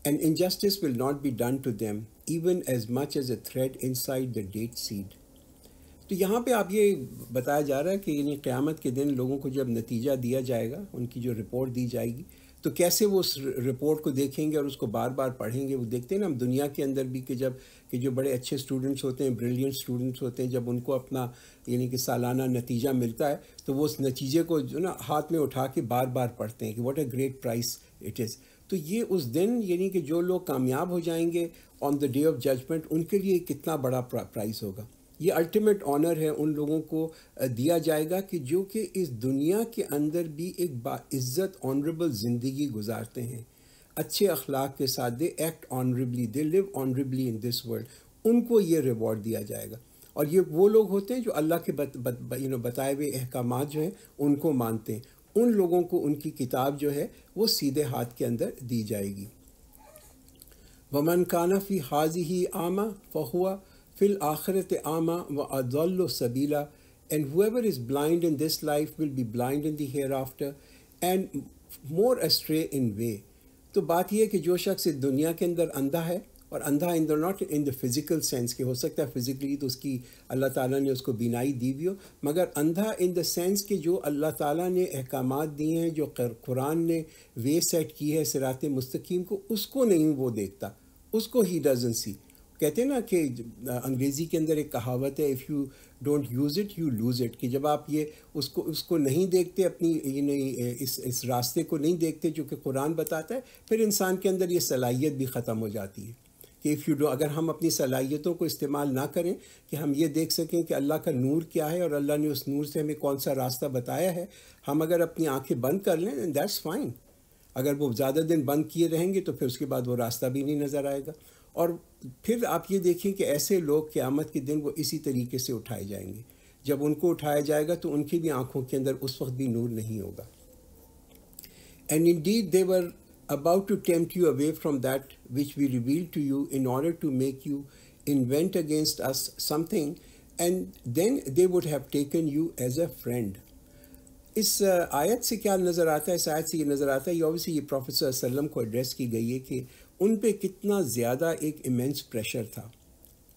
and injustice will not be done to them, even as much as a thread inside the date seed. تو تو یہاں پہ آپ یہ بتایا جا رہا ہے کہ یعنی قیامت کے دن لوگوں کو جب نتیجہ دیا جائے گا، ان کی جو رپورٹ دی جائے گی، تو کیسے وہ اس رپورٹ کو دیکھیں گے اور اس کو بار بار پڑھیں گے. وہ دیکھتے ہیں نا ہم دنیا کے اندر بھی کہ جو بڑے اچھے اسٹوڈنٹس ہوتے ہیں، بریلینٹ اسٹوڈنٹس ہوتے ہیں، جب ان کو اپنا یعنی کہ سالانہ نتیجہ ملتا ہے تو وہ اس نتیجے کو جو نا ہاتھ میں اٹھا کے بار بار پڑھتے ہیں کہ what a great prize it is. تو یہ اس دن یعنی کہ جو لوگ کامیاب ہو جائیں گے آن دا ڈے آف ججمنٹ، ان کے لیے کتنا بڑا پرائز ہوگا. یہ الٹیمیٹ آنر ہے ان لوگوں کو دیا جائے گا کہ جو کہ اس دنیا کے اندر بھی ایک باعزت آنریبل زندگی گزارتے ہیں، اچھے اخلاق کے ساتھ. They act آنریبلی، they leave آنریبلی in this world. ان کو یہ ریوارڈ دیا جائے گا. اور یہ وہ لوگ ہوتے ہیں جو اللہ کے بتائے ہوئے احکامات جو ہیں ان کو مانتے ہیں. ان لوگوں کو ان کی کتاب جو ہے وہ سیدھے ہاتھ کے اندر دی جائے گی. ومن کان فی ہذہ اعمی فہو فی الآخرۃ اعمی واضل سبیلا. And whoever is blind in this life will be blind in the hereafter and more astray in way. تو بات یہ ہے کہ جو شخص اس دنیا کے اندر اندھا ہے، اور اندھا in the not in the physical sense کہ ہو سکتا ہے فزیکلی تو اس کی اللہ تعالیٰ نے اس کو بینائی دی ہوئی ہو، مگر اندھا ان دا سینس کہ جو اللہ تعالیٰ نے احکامات دیے ہیں، جو قرآن نے وے سیٹ کی ہے صراط مستقیم کو، اس کو نہیں وہ دیکھتا، اس کو ہی ڈزنٹ سی. کہتے ہیں نا کہ انگریزی کے اندر ایک کہاوت ہے، if you don't use it you lose it, کہ جب آپ یہ اس کو نہیں دیکھتے، اپنی اس راستے کو نہیں دیکھتے جو کہ قرآن بتاتا ہے، پھر انسان کے اندر یہ صلاحیت بھی ختم ہو جاتی ہے کہ اگر ہم اپنی صلاحیتوں کو استعمال نہ کریں کہ ہم یہ دیکھ سکیں کہ اللہ کا نور کیا ہے اور اللہ نے اس نور سے ہمیں کون سا راستہ بتایا ہے، ہم اگر اپنی آنکھیں بند کر لیں دیٹس فائن. اگر وہ زیادہ دن بند کیے رہیں گے تو پھر اس کے بعد وہ راستہ بھی نہیں نظر آئے گا. اور پھر آپ یہ دیکھیں کہ ایسے لوگ قیامت کے دن وہ اسی طریقے سے اٹھائے جائیں گے. جب ان کو اٹھایا جائے گا تو ان کی بھی آنکھوں کے اندر اس وقت بھی نور نہیں ہوگا. And indeed they were about to tempt you away from that which we revealed to you in order to make you invent against us something, and then they would have taken you as a friend. اس آیت سے کیا نظر آتا ہے؟ اس آیت سے یہ نظر آتا ہے، یہ اوبیسلی یہ پروفیٹ صلی اللہ علیہ وسلم کو ایڈریس کی گئی ہے کہ ان پہ کتنا زیادہ ایک ایمنس پریشر تھا.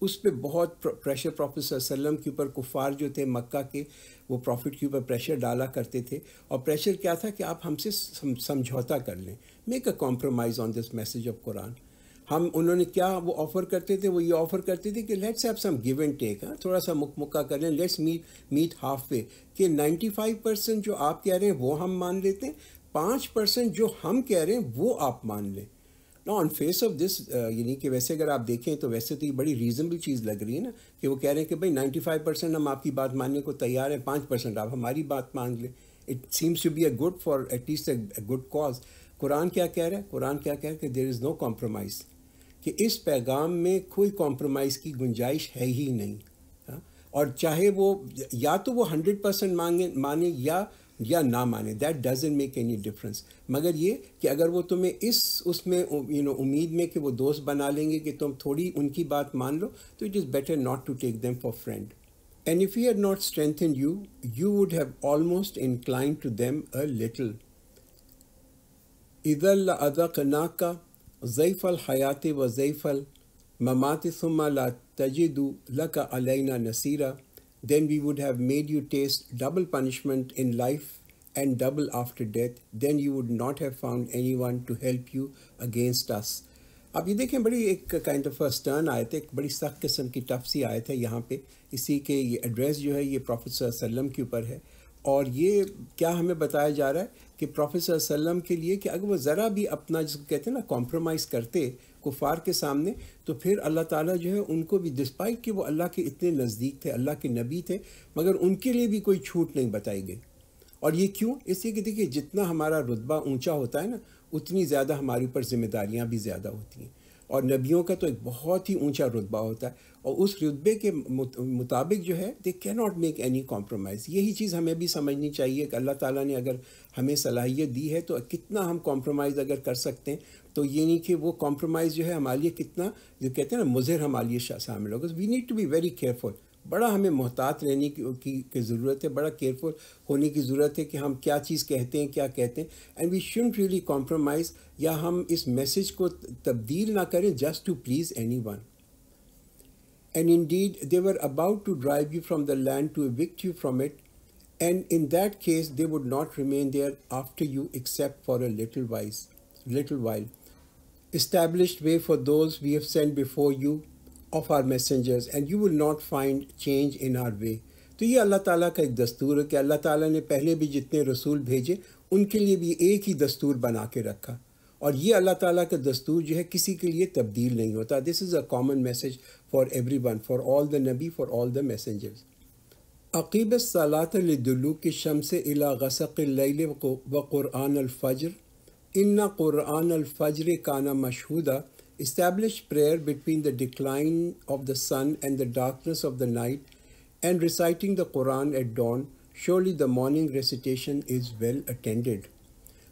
اس پہ بہت پریشر پروفیٹ صلی اللہ علیہ وسلم کے اوپر کفار جو تھے مکہ کے، وہ پروفٹ کے اوپر پریشر ڈالا کرتے تھے. اور پریشر کیا تھا کہ آپ ہم سے سمجھوتا کر لیں، make a compromise on this message of Quran. انہوں نے کیا وہ آفر کرتے تھے؟ وہ یہ آفر کرتے تھے کہ let's have some give and take, تھوڑا سا مکہ کر لیں، لیٹس میٹ ہاف وے، کہ 95% جو آپ کہہ رہے ہیں وہ ہم مان لیتے ہیں، 5% جو ہم کہہ رہے ہیں وہ آپ مان لیں. نا آن فیس آف دس یعنی کہ ویسے اگر آپ دیکھیں تو ویسے تو یہ بڑی ریزنبل چیز لگ رہی ہے نا کہ وہ کہہ رہے ہیں کہ بھائی 95% ہم آپ کی بات ماننے کو تیار ہیں، 5% آپ ہماری بات مان لیں. It seems to be a good for at least a good cause. Quran کیا کہہ رہا ہے؟ قرآن کیا کہہ رہا ہے کہ دیر از نو کمپرومائز، کہ اس پیغام میں کوئی کمپرومائز کی گنجائش ہے ہی نہیں. اور چاہے وہ یا تو وہ 100% مانے یا نہ مانے، that doesn't make any difference. مگر یہ کہ اگر وہ تمہیں اس میں امید میں کہ وہ دوست بنا لیں گے کہ تم تھوڑی ان کی بات مان لو، تو it is better not to take them for friend. And if he had not strengthened you, you would have almost inclined to them a little. اذا لأذقناک ضیف الحیات و ضیف الممات ثم لا تجد لک علینا نصیرا. Then we would have made you taste double punishment in life and double after death. Then you would not have found anyone to help you against us. اب یہ دیکھیں بڑی ایک کائنڈ آف سٹرن آیت ہے، ایک بڑی سخت قسم کی ٹف سی آیت ہے یہاں پہ. اسی کے یہ ایڈریس جو ہے یہ پروفیٹ صلی اللہ علیہ وسلم کے اوپر ہے. اور یہ کیا ہمیں بتایا جا رہا ہے کہ پروفیٹ صلی اللہ علیہ وسلم کے لیے کہ اگر وہ ذرا بھی اپنا جس کو کہتے ہیں نا کمپرومائز کرتے کفار کے سامنے، تو پھر اللہ تعالیٰ جو ہے ان کو بھی ڈسپائٹ کہ وہ اللہ کے اتنے نزدیک تھے، اللہ کے نبی تھے، مگر ان کے لیے بھی کوئی چھوٹ نہیں بتائی گئی. اور یہ کیوں؟ اس لیے کہ دیکھیے جتنا ہمارا رتبہ اونچا ہوتا ہے نا، اتنی زیادہ ہمارے اوپر ذمہ داریاں بھی زیادہ ہوتی ہیں. اور نبیوں کا تو ایک بہت ہی اونچا رتبہ ہوتا ہے، اور اس رتبے کے مطابق جو ہے دے کی ناٹ میک اینی کمپرومائز. یہی چیز ہمیں بھی سمجھنی چاہیے کہ اللہ تعالیٰ نے اگر ہمیں صلاحیت دی ہے تو کتنا ہم کمپرومائز اگر کر سکتے ہیں، تو یہ نہیں کہ وہ کمپرومائز جو ہے ہمارے لیے کتنا جو کہتے ہیں نا مضر ہمارے لیے شامل ہوگا. We need to be very careful. بڑا ہمیں محتاط رہنے کی ضرورت ہے، بڑا کیئرفل ہونے کی ضرورت ہے کہ ہم کیا چیز کہتے ہیں، کیا کہتے ہیں. And we shouldn't really compromise, یا ہم اس میسج کو تبدیل نہ کریں just to please anyone. and indeed they were about to drive you from the land to evict you from it, and in that case they would not remain there after you except for a little while. Established way for those we have sent before you of our messengers, and you will not find change in our way. تو یہ اللہ تعالیٰ کا ایک دستور ہے کہ اللہ تعالیٰ نے پہلے بھی جتنے رسول بھیجے ان کے لیے بھی ایک ہی دستور بنا کے رکھا، اور یہ اللہ تعالیٰ کا دستور جو ہے کسی کے لیے تبدیل نہیں ہوتا. This is a common message for everyone, for all the نبی، فار آل دا میسنجرز. عقیب الصلاۃ لدلوک الشمس الی غسق اللیل وقرآن الفجر ان قرآن الفجر کان مشہودا. Establish prayer between the decline of the sun and the darkness of the night and reciting the Quran at dawn. Surely the morning recitation is well attended.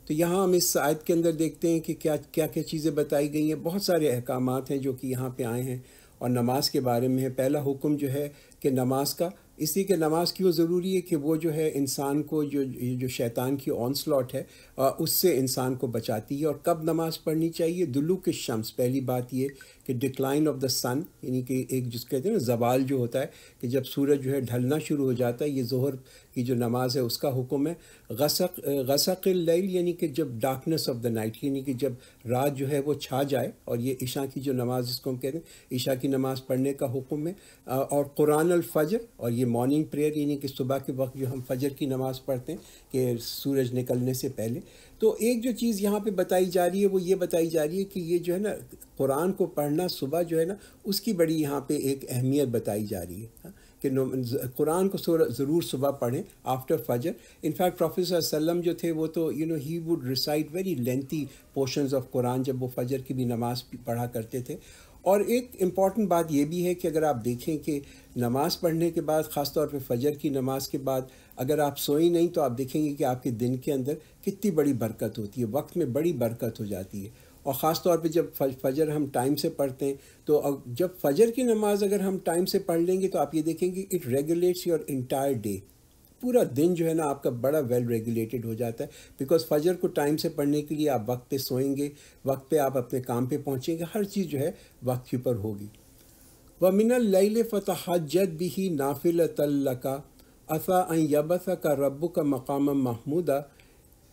تو یہاں ہم اس آیت کے اندر دیکھتے ہیں کہ کیا کیا چیزیں بتائی گئی ہیں. بہت سارے احکامات ہیں جو کہ یہاں پہ آئے ہیں، اور نماز کے بارے میں ہے. پہلا حکم جو ہے کہ نماز کا، اس لیے کہ نماز کیوں ضروری ہے کہ وہ جو ہے انسان کو جو شیطان کی آنسلاٹ ہے اس سے انسان کو بچاتی ہے. اور کب نماز پڑھنی چاہیے؟ دلوک الشمس. پہلی بات یہ کہ ڈکلائن آف دا سن، یعنی کہ ایک جس کہتے ہیں نا زوال جو ہوتا ہے، کہ جب سورج جو ہے ڈھلنا شروع ہو جاتا ہے، یہ ظہر کی جو نماز ہے اس کا حکم ہے. غسق اللیل یعنی کہ جب ڈارکنیس آف دا نائٹ، یعنی کہ جب رات جو ہے وہ چھا جائے، اور یہ عشاء کی جو نماز جس کو ہم کہتے ہیں عشاء کی نماز پڑھنے کا حکم ہے. اور قرآن الفجر، اور یہ مارننگ پریئر، یعنی کہ صبح کے وقت جو ہم فجر کی نماز پڑھتے ہیں کہ سورج نکلنے سے پہلے. تو ایک جو چیز یہاں پہ بتائی جا رہی ہے وہ یہ بتائی جا رہی ہے کہ یہ جو ہے نا قرآن کو پڑھنا صبح جو ہے نا اس کی بڑی یہاں پہ ایک اہمیت بتائی جا رہی ہے کہ قرآن کو ضرور صبح پڑھیں آفٹر فجر. انفیکٹ پروفیٹ صلی اللہ علیہ وسلم جو تھے وہ تو he would recite very lengthy portions of Quran جب وہ فجر کی بھی نماز پڑھا کرتے تھے. اور ایک امپورٹنٹ بات یہ بھی ہے کہ اگر آپ دیکھیں کہ نماز پڑھنے کے بعد، خاص طور پہ فجر کی نماز کے بعد اگر آپ سوئیں نہیں تو آپ دیکھیں گے کہ آپ کے دن کے اندر کتنی بڑی برکت ہوتی ہے، وقت میں بڑی برکت ہو جاتی ہے. اور خاص طور پہ جب فجر ہم ٹائم سے پڑھتے ہیں، تو جب فجر کی نماز اگر ہم ٹائم سے پڑھ لیں گے تو آپ یہ دیکھیں گے it regulates your entire day. پورا دن جو ہے نا آپ کا بڑا ویل ریگولیٹڈ ہو جاتا ہے، بیکاز فجر کو ٹائم سے پڑھنے کے لیے آپ وقت پہ سوئیں گے، وقت پہ آپ اپنے کام پہ پہنچیں گے، ہر چیز جو ہے وقت کے اوپر ہوگی. وَمِنَ اللَّيْلِ فَتَحَجَّدْ بِهِ نَافِلَةً لَكَ عَسَىٰ أَن يَبْعَثَكَ رَبُّكَ مَقَامًا مَحْمُودًا.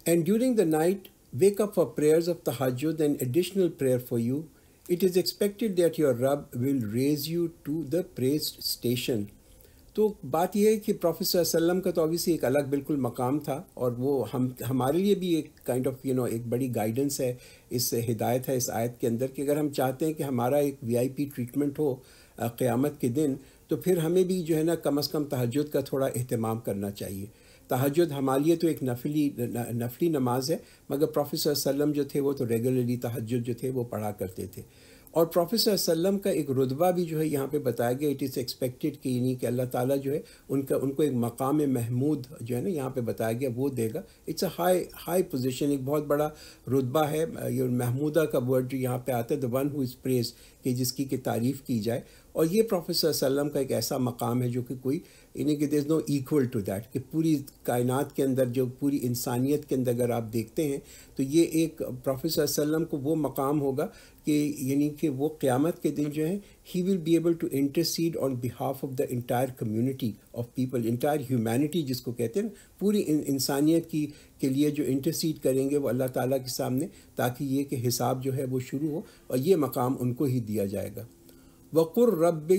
And during the night, wake up for prayers of tahajjud and additional prayer for you. It is expected that your Rabb will raise you to the praised station. تو بات یہ ہے کہ پروفیٹ صلی اللہ علیہ وسلم کا تو obviously ایک الگ بالکل مقام تھا، اور وہ ہمارے لیے بھی ایک کائنڈ آف ایک بڑی گائیڈنس ہے، اس ہدایت ہے اس آیت کے اندر کہ اگر ہم چاہتے ہیں کہ ہمارا ایک VIP ٹریٹمنٹ ہو قیامت کے دن، تو پھر ہمیں بھی جو ہے نا کم از کم تہجد کا تھوڑا اہتمام کرنا چاہیے. تہجد ہمارے لیے تو ایک نفلی نماز ہے، مگر پروفیٹ صلی اللہ علیہ وسلم جو تھے وہ تو ریگولرلی تہجد جو تھے وہ پڑھا کرتے تھے. اور پروفیٹ صلی اللہ علیہ وسلم کا ایک رتبہ بھی جو ہے یہاں پہ بتایا گیا، اٹ از ایکسپیکٹڈ کہ یعنی کہ اللہ تعالیٰ جو ہے ان کو ایک مقام محمود جو ہے نا یہاں پہ بتایا گیا وہ دے گا. اٹس اے ہائی پوزیشن، ایک بہت بڑا رتبہ ہے. یہ محمودہ کا ورڈ جو یہاں پہ آتا ہے، دا ون ہو از پریز، کہ جس کی تعریف کی جائے. اور یہ پروفیٹ صلی اللہ علیہ وسلم کا ایک ایسا مقام ہے جو کہ کوئی یعنی کہ دیر از نو ایکول ٹو دیٹ، کہ پوری کائنات کے اندر، جو پوری انسانیت کے اندر اگر آپ دیکھتے ہیں تو یہ ایک پروفیٹ صلی اللہ علیہ وسلم کو وہ مقام ہوگا کہ یعنی کہ وہ قیامت کے دن جو ہے he will be able to intercede on behalf of the entire community of people, entire humanity جس کو کہتے ہیں، پوری انسانیت کے لیے جو انٹرسیڈ کریں گے وہ اللہ تعالیٰ کے سامنے، تاکہ یہ کہ حساب جو ہے وہ شروع ہو، اور یہ مقام ان کو ہی دیا جائے گا. وَقُلْ رَبِّ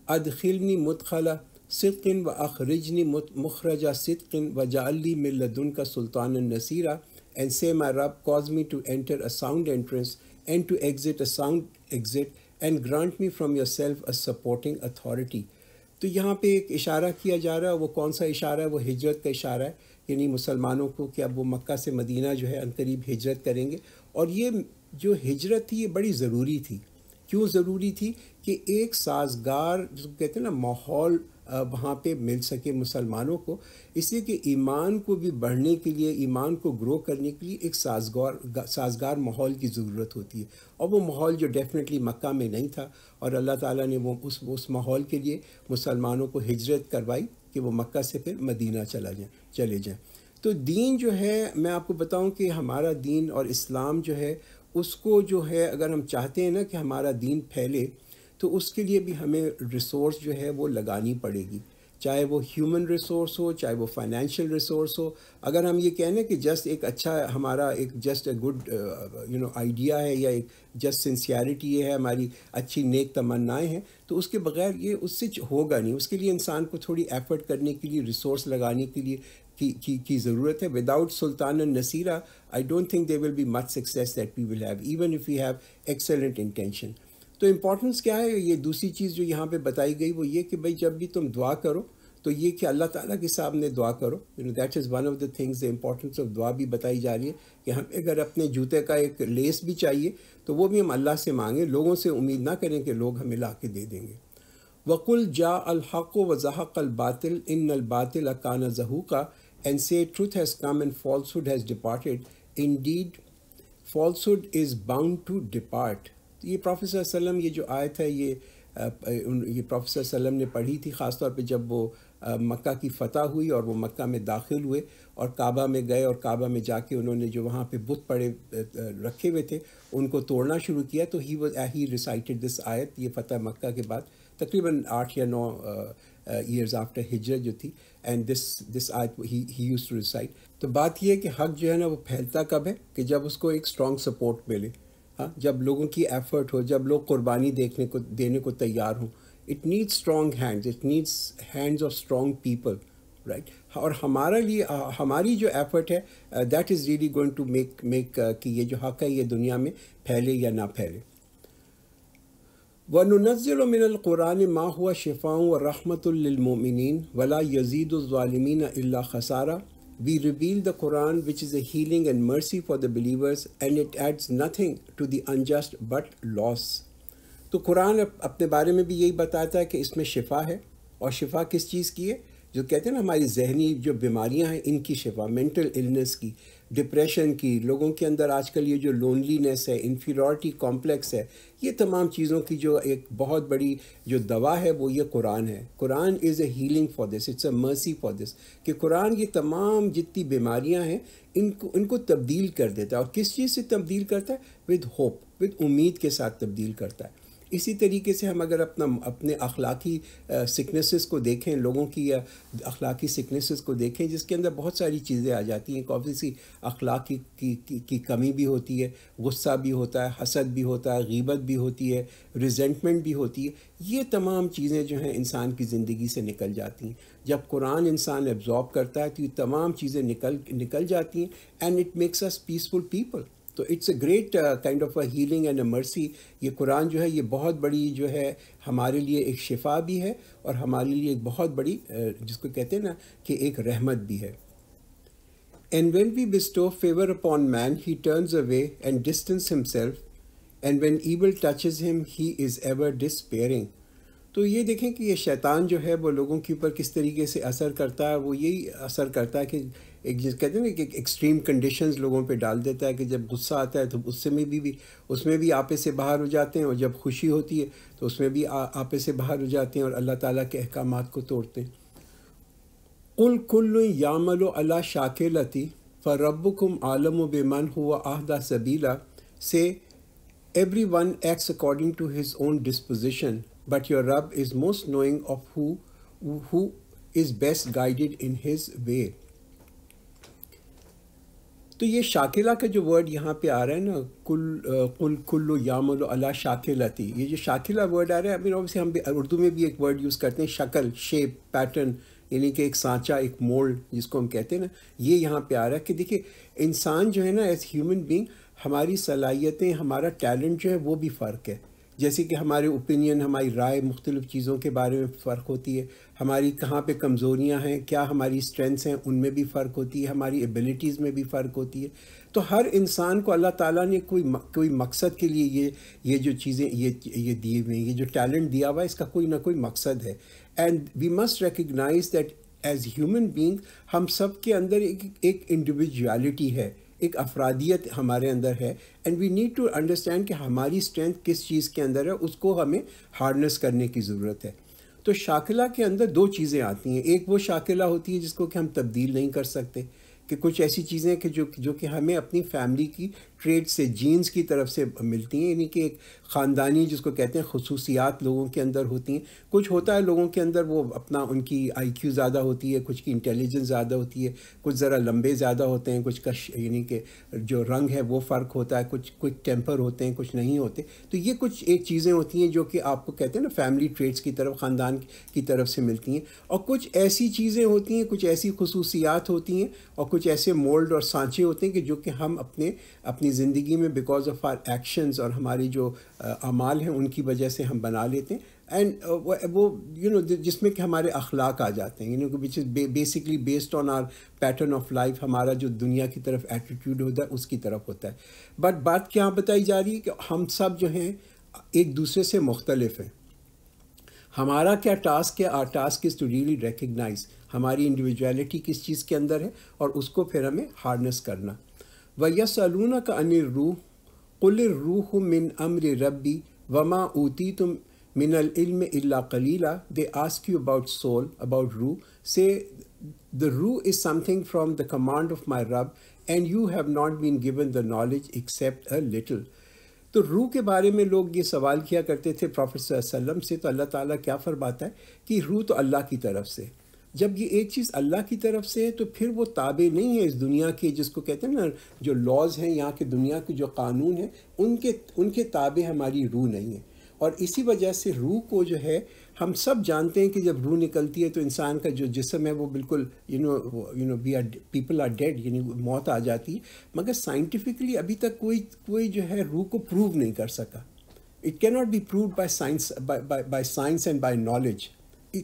أَدْخِلْنِي مُدْخَلَ صِدْقٍ وَأَخْرِجْنِي مُخْرَجَ صِدْقٍ وَاجْعَل لِّي مِن لَّدُنكَ سُلْطَانًا نَصِيرًا. And say, my Rabb, cause me to enter a sound entrance and to exit a sound exit, and grant me from yourself a supporting authority. تو یہاں پہ ایک اشارہ کیا جا رہا ہے، وہ کون سا اشارہ ہے؟ وہ ہجرت کا اشارہ ہے، یعنی مسلمانوں کو کہ اب وہ مکہ سے مدینہ جو ہے عنقریب ہجرت کریں گے. اور یہ جو ہجرت تھی یہ بڑی ضروری تھی. کیوں ضروری تھی؟ کہ ایک سازگار جس کو کہتے ہیں نا ماحول وہاں پہ مل سکے مسلمانوں کو، اس لیے کہ ایمان کو بھی بڑھنے کے لیے، ایمان کو گرو کرنے کے لیے ایک سازگار ماحول کی ضرورت ہوتی ہے. اور وہ ماحول جو ڈیفینیٹلی مکہ میں نہیں تھا، اور اللہ تعالیٰ نے وہ اس ماحول کے لیے مسلمانوں کو ہجرت کروائی کہ وہ مکہ سے پھر مدینہ چلے جائیں. تو دین جو ہے، میں آپ کو بتاؤں کہ ہمارا دین اور اسلام جو ہے اس کو جو ہے اگر ہم چاہتے ہیں نا کہ ہمارا دین پھیلے، تو اس کے لیے بھی ہمیں ریسورس جو ہے وہ لگانی پڑے گی، چاہے وہ ہیومن ریسورس ہو، چاہے وہ فائنینشیل ریسورس ہو۔ اگر ہم یہ کہیں کہ جسٹ ایک اچھا ہمارا ایک جسٹ اے گڈ آئیڈیا ہے، یا ایک جسٹ سنسیئرٹی یہ ہے، ہماری اچھی نیک تمنائیں ہیں، تو اس کے بغیر یہ اس سے ہوگا نہیں۔ اس کے لیے انسان کو تھوڑی ایفرٹ کرنے کے لیے، ریسورس لگانے کے لیے کی ضرورت ہے۔ وداؤٹ سلطان النصیرہ I don't think there will be much success that we will have, even if we have excellent intention. تو امپورٹنس کیا ہے؟ یہ دوسری چیز جو یہاں پہ بتائی گئی وہ یہ کہ بھائی جب بھی تم دعا کرو تو یہ کہ اللہ تعالیٰ کے سامنے دعا کرو۔ That is one of the things, the importance of دعا بھی بتائی جا رہی ہے کہ ہمیں اگر اپنے جوتے کا ایک لیس بھی چاہیے تو وہ بھی ہم اللہ سے مانگیں، لوگوں سے امید نہ کریں کہ لوگ ہمیں لا کے دے دیں گے۔ وَقُلْ جَاءَ الْحَقُّ وَزَهَقَ الْبَاطِلُ إِنَّ الْبَاطِلَ كَانَ زَهُوقًا، and say truth has come and falsehood has departed. Indeed, falsehood is bound to depart. یہ پروفیٹ صلی اللہ علیہ وسلم، یہ جو آیت ہے یہ پروفیٹ صلی اللہ علیہ وسلم نے پڑھی تھی، خاص طور پہ جب وہ مکہ کی فتح ہوئی اور وہ مکہ میں داخل ہوئے اور کعبہ میں گئے، اور کعبہ میں جا کے انہوں نے جو وہاں پہ بت پڑے رکھے ہوئے تھے ان کو توڑنا شروع کیا، تو ہی ریسائٹڈ دس آیت، یہ فتح مکہ کے بعد تقریباً 8 یا 9 ایئرز آفٹر ہجرت جو تھی، اینڈ دس آیت ہی یوز ٹو ریسائٹ۔ تو بات یہ ہے کہ حق جو ہے نا وہ پھیلتا کب ہے؟ کہ جب اس کو ایک اسٹرانگ سپورٹ ملے، ہاں، جب لوگوں کی ایفرٹ ہو، جب لوگ قربانی دینے کو تیار ہوں۔ It needs strong hands, it needs hands of strong people, right? اور ہماری جو ایفرٹ ہے that is really going to make کہ یہ جو حق ہے یہ دنیا میں پھیلے یا نہ پھیلے۔ وَنُنَزِّلُ مِنَ الْقُرْآنِ مَا هُوَ شِفَاءٌ وَرَحْمَةٌ لِّلْمُؤْمِنِينَ وَلَا يَزِيدُ الظَّالِمِينَ إِلَّا خَسَارًا۔ We reveal the Quran, which is a healing and mercy for the believers, and it adds nothing to the unjust but loss. تو قرآن اپنے بارے میں بھی یہی بتاتا ہے کہ اس میں شفا ہے، اور شفا کس چیز کی ہے؟ جو کہتے ہیں نا ہماری ذہنی جو بیماریاں ہیں ان کی شفا، مینٹل النس کی، ڈپریشن کی، لوگوں کے اندر آج کل یہ جو لونلینس ہے، انفیریورٹی کمپلیکس ہے، یہ تمام چیزوں کی جو ایک بہت بڑی جو دوا ہے وہ یہ قرآن ہے۔ Quran is a healing for this, it's a mercy for دس، کہ قرآن یہ تمام جتنی بیماریاں ہیں ان کو تبدیل کر دیتا ہے۔ اور کس چیز سے تبدیل کرتا ہے؟ ود ہوپ، ود امید کے ساتھ تبدیل کرتا ہے۔ اسی طریقے سے ہم اگر اپنے اخلاقی سکنسز کو دیکھیں، لوگوں کی اخلاقی سکنسز کو دیکھیں جس کے اندر بہت ساری چیزیں آ جاتی ہیں، obviously اخلاق کی کمی بھی ہوتی ہے، غصہ بھی ہوتا ہے، حسد بھی ہوتا ہے، غیبت بھی ہوتی ہے، ریزنٹمنٹ بھی ہوتی ہے، یہ تمام چیزیں جو ہیں انسان کی زندگی سے نکل جاتی ہیں۔ جب قرآن انسان ایبزارب کرتا ہے تو یہ تمام چیزیں نکل جاتی ہیں، and it makes us peaceful people. تو it's a great kind of a healing and a mercy. یہ قرآن جو ہے یہ بہت بڑی جو ہے ہمارے لیے ایک شفا بھی ہے، اور ہمارے لیے ایک بہت بڑی جس کو کہتے ہیں نا کہ ایک رحمت بھی ہے۔ And when we bestow favor upon man, he turns away and distance himself, and when evil touches him, he is ever despairing۔ تو یہ دیکھیں کہ یہ شیطان جو ہے وہ لوگوں کے اوپر کس طریقے سے اثر کرتا ہے، وہ یہی اثر کرتا ہے کہ ایک جس کہتے ہیں نا کہ ایکسٹریم کنڈیشنز لوگوں پہ ڈال دیتا ہے، کہ جب غصہ آتا ہے تو اس میں بھی آپے سے باہر ہو جاتے ہیں، اور جب خوشی ہوتی ہے تو اس میں بھی آپے سے باہر ہو جاتے ہیں اور اللہ تعالیٰ کے احکامات کو توڑتے ہیں۔ قُلْ كُلٌّ يَعْمَلُ عَلَى شَاكِلَتِهِ فَرَبُّكُمْ أَعْلَمُ بِمَنْ هُوَ أَهْدَىٰ سَبِيلًا۔ Say, everyone acts according to his own disposition, but your Rabb is most knowing of who is best guided in his way۔ تو یہ شاکلہ کا جو ورڈ یہاں پہ آ رہا ہے نا، قُلْ كُلُّ يَعْمَلُ عَلَى شَاكِلَتِهِ، یہ جو شاکلہ ورڈ آ رہا ہے، obviously ہم اردو میں بھی ایک ورڈ یوز کرتے ہیں شکل، شیپ، پیٹرن، یعنی کہ ایک سانچہ، ایک مولڈ جس کو ہم کہتے ہیں نا، یہ یہاں پہ آ رہا ہے کہ دیکھیں انسان جو ہے نا ایز ہیومن بینگ، ہماری صلاحیتیں، ہمارا ٹیلنٹ جو ہے وہ بھی فرق ہے۔ جیسے کہ ہمارے اوپینین، ہماری رائے مختلف چیزوں کے بارے میں فرق ہوتی ہے، ہماری کہاں پہ کمزوریاں ہیں، کیا ہماری اسٹرینتھس ہیں، ان میں بھی فرق ہوتی ہے، ہماری ایبیلٹیز میں بھی فرق ہوتی ہے۔ تو ہر انسان کو اللہ تعالیٰ نے کوئی مقصد کے لیے یہ جو چیزیں یہ دیے ہوئے ہیں، یہ جو ٹیلنٹ دیا ہوا ہے، اس کا کوئی نہ کوئی مقصد ہے۔ And we must recognize that as human being ہم سب کے اندر ایک انڈیویجویلٹی ہے، ایک افرادیت ہمارے اندر ہے، and we need to understand کہ ہماری اسٹرینتھ کس چیز کے اندر ہے، اس کو ہمیں ہارنس کرنے کی ضرورت ہے۔ تو شاکلہ کے اندر دو چیزیں آتی ہیں، ایک وہ شاکلہ ہوتی ہے جس کو کہ ہم تبدیل نہیں کر سکتے، کہ کچھ ایسی چیزیں کہ جو کہ ہمیں اپنی فیملی کی ٹریٹ سے جینز کی طرف سے ملتی ہیں، یعنی کہ ایک خاندانی جس کو کہتے ہیں خصوصیات لوگوں کے اندر ہوتی ہیں. کچھ ہوتا ہے لوگوں کے اندر وہ اپنا ان کی آئی کیو زیادہ ہوتی ہے، کچھ کی انٹیلیجنس زیادہ ہوتی ہے، کچھ ذرا لمبے زیادہ ہوتے ہیں، کچھ کا یعنی کہ جو رنگ ہے وہ فرق ہوتا ہے، کچھ ٹیمپر ہوتے ہیں، کچھ نہیں ہوتے. تو یہ کچھ ایک چیزیں ہوتی ہیں جو کہ آپ کو کہتے ہیں نا فیملی ٹریٹس کی طرف، خاندان کی طرف سے ملتی ہیں. اور کچھ ایسی چیزیں ہوتی ہیں، کچھ ایسی خصوصیات ہوتی ہیں اور کچھ ایسے مولڈ اور سانچے ہوتے ہیں کہ جو کہ ہم اپنی زندگی میں بیکاز آف آر ایکشنز اور ہماری جو اعمال ہیں ان کی وجہ سے ہم بنا لیتے ہیں. اینڈ وہ جس میں کہ ہمارے اخلاق آ جاتے ہیں، which is basically based on our pattern of life. ہمارا جو دنیا کی طرف ایٹیٹیوڈ ہوتا ہے اس کی طرف ہوتا ہے. بٹ بات کیا بتائی جا رہی ہے کہ ہم سب جو ہیں ایک دوسرے سے مختلف ہیں. ہمارا کیا ٹاسک ہے؟ Our task is to really recognize ہماری انڈیویجویلٹی کس چیز کے اندر ہے اور اس کو پھر ہمیں ہارنس کرنا. وَيَسْأَلُونَكَ عَنِ الرُّوحِ قُلِ الرُّوحُ مِنْ أَمْرِ رَبِّي وَمَا أُوتِيتُم مِنَ الْعِلْمِ إِلَّا قَلِيلًا. They ask you about soul, about ruh. Say, the ruh is something from the command of my Rabb, and you have not been given the knowledge except a little. تو روح کے بارے میں لوگ یہ سوال کیا کرتے تھے پروفیٹ صلی اللہ علیہ وسلم سے. تو اللہ تعالیٰ کیا فرماتا ہے کہ روح تو اللہ کی طرف سے. جب یہ ایک چیز اللہ کی طرف سے ہے تو پھر وہ تابع نہیں ہے اس دنیا کے، جس کو کہتے ہیں نا جو لاز ہیں یہاں کے دنیا کے جو قانون ہیں ان کے تابع ہماری روح نہیں ہے. اور اسی وجہ سے روح کو جو ہے ہم سب جانتے ہیں کہ جب روح نکلتی ہے تو انسان کا جو جسم ہے وہ بالکل پیپل آر ڈیڈ، یعنی موت آ جاتی ہے. مگر سائنٹیفکلی ابھی تک کوئی جو ہے روح کو پروو نہیں کر سکا. It cannot be proved by science and by knowledge.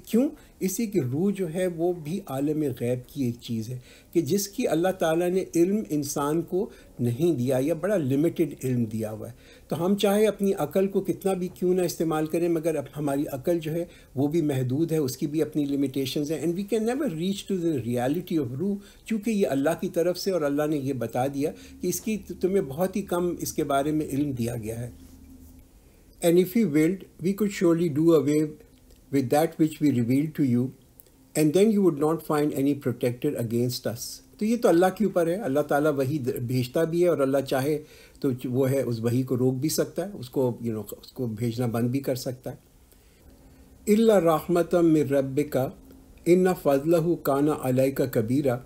کیوں؟ اسی کہ روح جو ہے وہ بھی عالم غیب کی ایک چیز ہے کہ جس کی اللہ تعالیٰ نے علم انسان کو نہیں دیا یا بڑا لمیٹڈ علم دیا ہوا ہے. تو ہم چاہے اپنی عقل کو کتنا بھی کیوں نہ استعمال کریں، مگر اب ہماری عقل جو ہے وہ بھی محدود ہے، اس کی بھی اپنی لمیٹیشنز ہیں. And we can never reach to the reality of روح، چونکہ یہ اللہ کی طرف سے اور اللہ نے یہ بتا دیا کہ اس کی تمہیں بہت ہی کم اس کے بارے میں علم دیا گیا ہے. And if you willed we could surely do away with that which we revealed to you, and then you would not find any protector against us. تو یہ تو اللہ کے اوپر ہے. اللہ تعالیٰ وہی بھیجتا بھی ہے اور اللہ چاہے تو وہ ہے اس وحی کو روک بھی سکتا ہے، اس کو بھیجنا بند بھی کر سکتا ہے. إِلَّا رَحْمَةً مِّن رَبِّكَ إِنَّ فَضْلَهُ كَانَ عَلَيْكَ كَبِيرًا.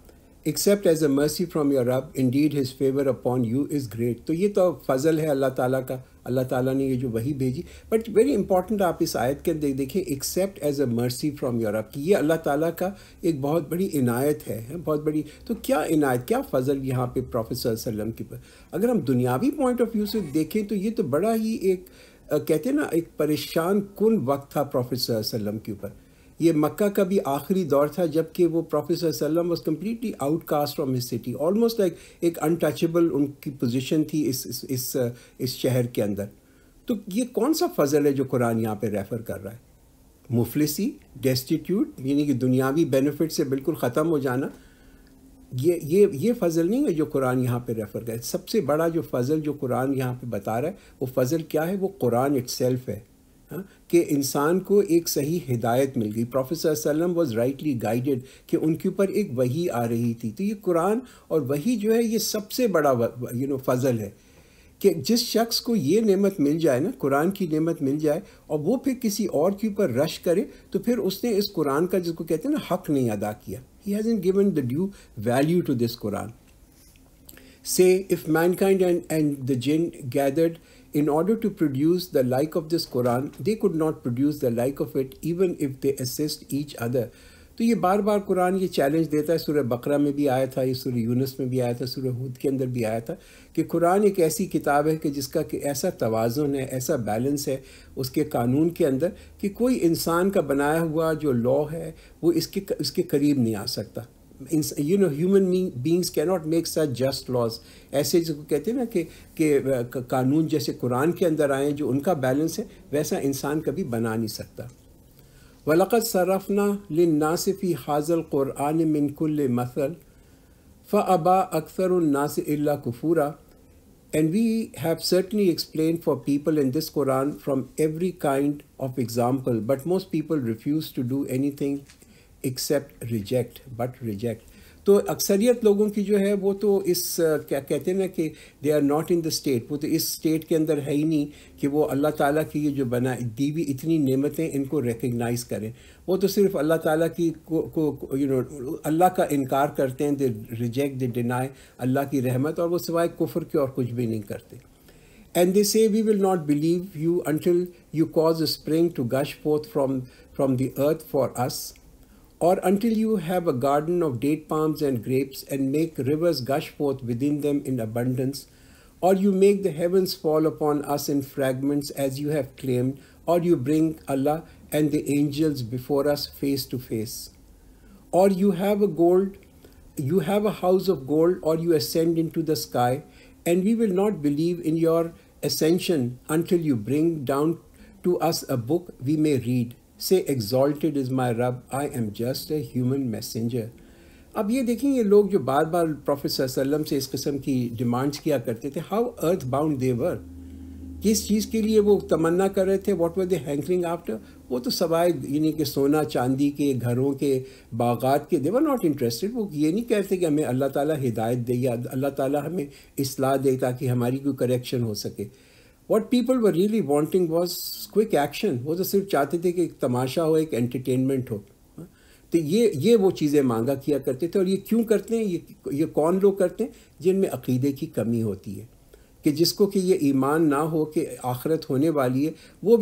Except as a mercy from your Rabb, indeed his favor upon you is great. تو یہ تو فضل ہے اللہ تعالیٰ کا. اللہ تعالیٰ نے یہ جو وحی بھیجی. بٹ ویری امپورٹنٹ آپ اس آیت کے دیکھیں ایکسیپٹ ایز اے مرسی فرام یور رب، کہ یہ اللہ تعالیٰ کا ایک بہت بڑی عنایت ہے، بہت بڑی. تو کیا عنایت، کیا فضل یہاں پہ پروفیٹ صلی اللہ علیہ وسلم کے پر. اگر ہم دنیاوی پوائنٹ آف ویو سے دیکھیں تو یہ تو بڑا ہی ایک کہتے ہیں نا ایک پریشان کن وقت تھا پروفیٹ صلی اللہ علیہ وسلم کے اوپر. یہ مکہ کا بھی آخری دور تھا جب کہ وہ پروفیٹ صلی اللہ علیہ وسلم was completely out cost from his city, almost like ایک انٹچیبل ان کی پوزیشن تھی اس شہر کے اندر. تو یہ کون سا فضل ہے جو قرآن یہاں پہ ریفر کر رہا ہے؟ مفلسی، ڈیسٹیٹیوٹ، یعنی کہ دنیاوی بینیفٹ سے بالکل ختم ہو جانا. یہ فضل نہیں ہے جو قرآن یہاں پہ ریفر کر. سب سے بڑا جو فضل جو قرآن یہاں پہ بتا رہا ہے وہ فضل کیا ہے؟ وہ قرآن اٹ سیلف ہے، کہ انسان کو ایک صحیح ہدایت مل گئی. پروفیٹ صلی اللہ علیہ وسلم واز رائٹلی گائیڈڈ کہ ان کے اوپر ایک وحی آ رہی تھی. تو یہ قرآن اور وحی جو ہے یہ سب سے بڑا فضل ہے کہ جس شخص کو یہ نعمت مل جائے نا، قرآن کی نعمت مل جائے، اور وہ پھر کسی اور کے اوپر رش کرے تو پھر اس نے اس قرآن کا جس کو کہتے ہیں نا حق نہیں ادا کیا. He hasn't given the due value to this Quran. Say, if mankind and the jinn gathered in order to produce the like of this Quran, they could not produce the like of it even if they assist each other. تو یہ بار بار قرآن یہ challenge دیتا ہے. سورہ بقرہ میں بھی آیا تھا، یہ سورہ یونس میں بھی آیا تھا، سورہ ہود کے اندر بھی آیا تھا کہ قرآن ایک ایسی کتاب ہے کہ جس کا کہ ایسا توازن ہے، ایسا بیلنس ہے اس کے قانون کے اندر کہ کوئی انسان کا بنایا ہوا جو لا ہے وہ اس کے قریب نہیں آ سکتا. ہیومن بینگس کی not make such just laws. ایسے جس کو کہتے ہیں نا کہ قانون جیسے قرآن کے اندر آئے جو ان کا بیلنس ہے ویسا انسان کبھی بنا نہیں سکتا. وَلَقَدْ صَرَّفْنَا لِلنَّاسِ فِي هَذَا الْقُرْآنِ مِنْ كُلِّ مَثَلٍ فَأَبَى أَكْثَرُ النَّاسِ إِلَّا كُفُورًا. And we have certainly explained for people in this Quran from every kind of example, but most people refuse to do anything except reject. تو اکثریت لوگوں کی جو ہے وہ تو اس کیا کہتے ہیں نا کہ they are not in the state, وہ تو اس اسٹیٹ کے اندر ہے ہی نہیں کہ وہ اللہ تعالیٰ کی یہ جو دی ہوئی اتنی نعمتیں ان کو ریکگنائز کریں. وہ تو صرف اللہ تعالیٰ کی اللہ کا انکار کرتے ہیں، دے ریجیکٹ، دے ڈینائی اللہ کی رحمت، اور وہ سوائے کفر کے اور کچھ بھی نہیں کرتے. And they say, we will not believe you until you cause a spring to gush forth from the earth for us, or until you have a garden of date palms and grapes and make rivers gush forth within them in abundance, or you make the heavens fall upon us in fragments as you have claimed, or you bring Allah and the angels before us face to face, or you have a house of gold, or you ascend into the sky, and we will not believe in your ascension until you bring down to us a book we may read. Say, exalted is my Rabb, I am just a human messenger. اب یہ دیکھیں یہ لوگ جو بار بار prophet صلی اللہ علیہ وسلم سے اس قسم کی ڈیمانڈس کیا کرتے تھے، ہاؤ ارتھ باؤنڈ دے ور، کس چیز کے لیے وہ تمنا کر رہے تھے، واٹ ور دے ہینکرنگ آفٹر. وہ تو سوائے یعنی کہ سونا چاندی کے، گھروں کے، باغات کے، دے ور ناٹ انٹرسٹڈ. وہ یہ نہیں کہتے کہ ہمیں اللہ تعالیٰ ہدایت دے یا اللہ تعالیٰ ہمیں اصلاح دے تاکہ ہماری کوئی کریکشن ہو سکے. What people were really wanting was quick action. وہ تو صرف چاہتے تھے کہ ایک تماشا ہو، ایک انٹرٹینمنٹ ہو. تو یہ وہ چیزیں مانگا کیا کرتے تھے. اور یہ کیوں کرتے ہیں؟ یہ کون لوگ کرتے ہیں؟ جن میں عقیدے کی کمی ہوتی ہے، کہ جس کو کہ یہ ایمان نہ ہو کہ آخرت ہونے والی ہے، وہ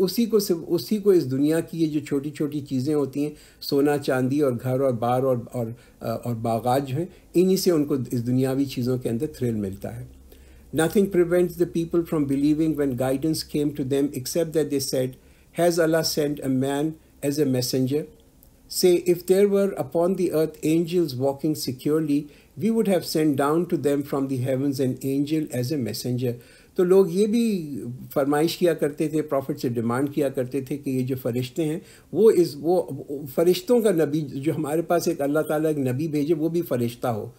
اسی کو اس دنیا کی یہ جو چھوٹی چھوٹی چیزیں ہوتی ہیں، سونا چاندی اور گھر اور بار اور باغات جو ہیں، انہی سے ان کو اس دنیاوی چیزوں کے اندر تھرل ملتا ہے. Nothing prevents the people from believing when guidance came to them except that they said, has Allah sent a man as a messenger? Say, if there were upon the earth angels walking securely, we would have sent down to them from the heavens an angel as a messenger. تو لوگ یہ بھی فرمائش کیا کرتے تھے، profit سے demand کیا کرتے تھے کہ یہ جو فرشتے ہیں وہ فرشتوں کا نبی، جو ہمارے پاس ایک اللہ تعالیٰ ایک نبی بھیجے، وہ بھی فرشتہ ہو.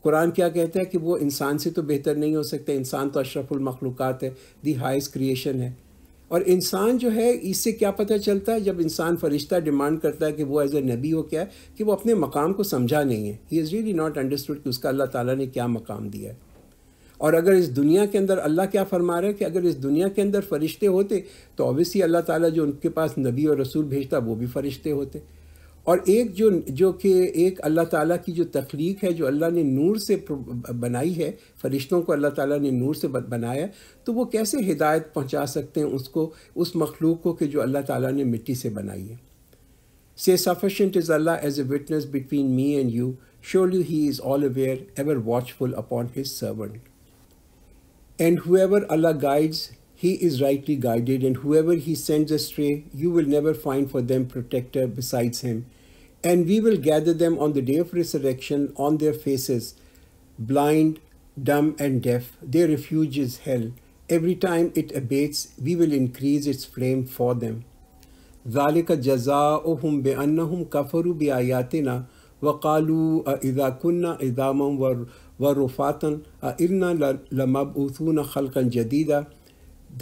قرآن کیا کہتا ہے کہ وہ انسان سے تو بہتر نہیں ہو سکتا. انسان تو اشرف المخلوقات ہے، دی ہائیسٹ کریشن ہے. اور انسان جو ہے، اس سے کیا پتہ چلتا ہے جب انسان فرشتہ ڈیمانڈ کرتا ہے کہ وہ ایز اے نبی ہو، کیا ہے کہ وہ اپنے مقام کو سمجھا نہیں ہے. He is really not understood کہ اس کا اللہ تعالیٰ نے کیا مقام دیا ہے. اور اگر اس دنیا کے اندر اللہ کیا فرما رہا ہے کہ اگر اس دنیا کے اندر فرشتے ہوتے تو اوبیسلی اللہ تعالیٰ جو ان کے پاس نبی اور رسول بھیجتا وہ بھی فرشتے ہوتے. اور ایک جو کہ ایک اللہ تعالیٰ کی جو تخلیق ہے، جو اللہ نے نور سے بنائی ہے، فرشتوں کو اللہ تعالیٰ نے نور سے بنایا، تو وہ کیسے ہدایت پہنچا سکتے ہیں اس مخلوق کو کہ جو اللہ تعالیٰ نے مٹی سے بنائی ہے. Say, sufficient is Allah as a witness between me and you. Surely He is all aware, ever watchful upon His servant. And whoever Allah guides, He is rightly guided, and whoever He sends astray, you will never find for them protector besides Him. And we will gather them on the day of resurrection on their faces, blind, dumb, and deaf. Their refuge is hell. Every time it abates, we will increase its flame for them. ذَلِكَ جَزَاؤُهُمْ بِأَنَّهُمْ كَفَرُوا بِآيَاتِنَا وَقَالُوا أَإِذَا كُنَّا عِظَامًا وَرُفَاتًا أَإِنَّا لَمَبْعُوثُونَ خَلْقًا جَدِيدًا.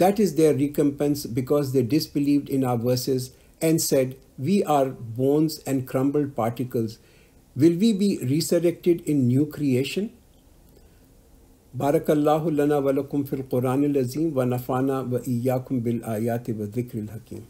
That is their recompense because they disbelieved in our verses and said, we are bones and crumbled particles. Will we be resurrected in new creation? Barakallahu lana wa lakum fil Quran al-Azim wa nafana wa iyyakum bil ayati wa dhikril hakim.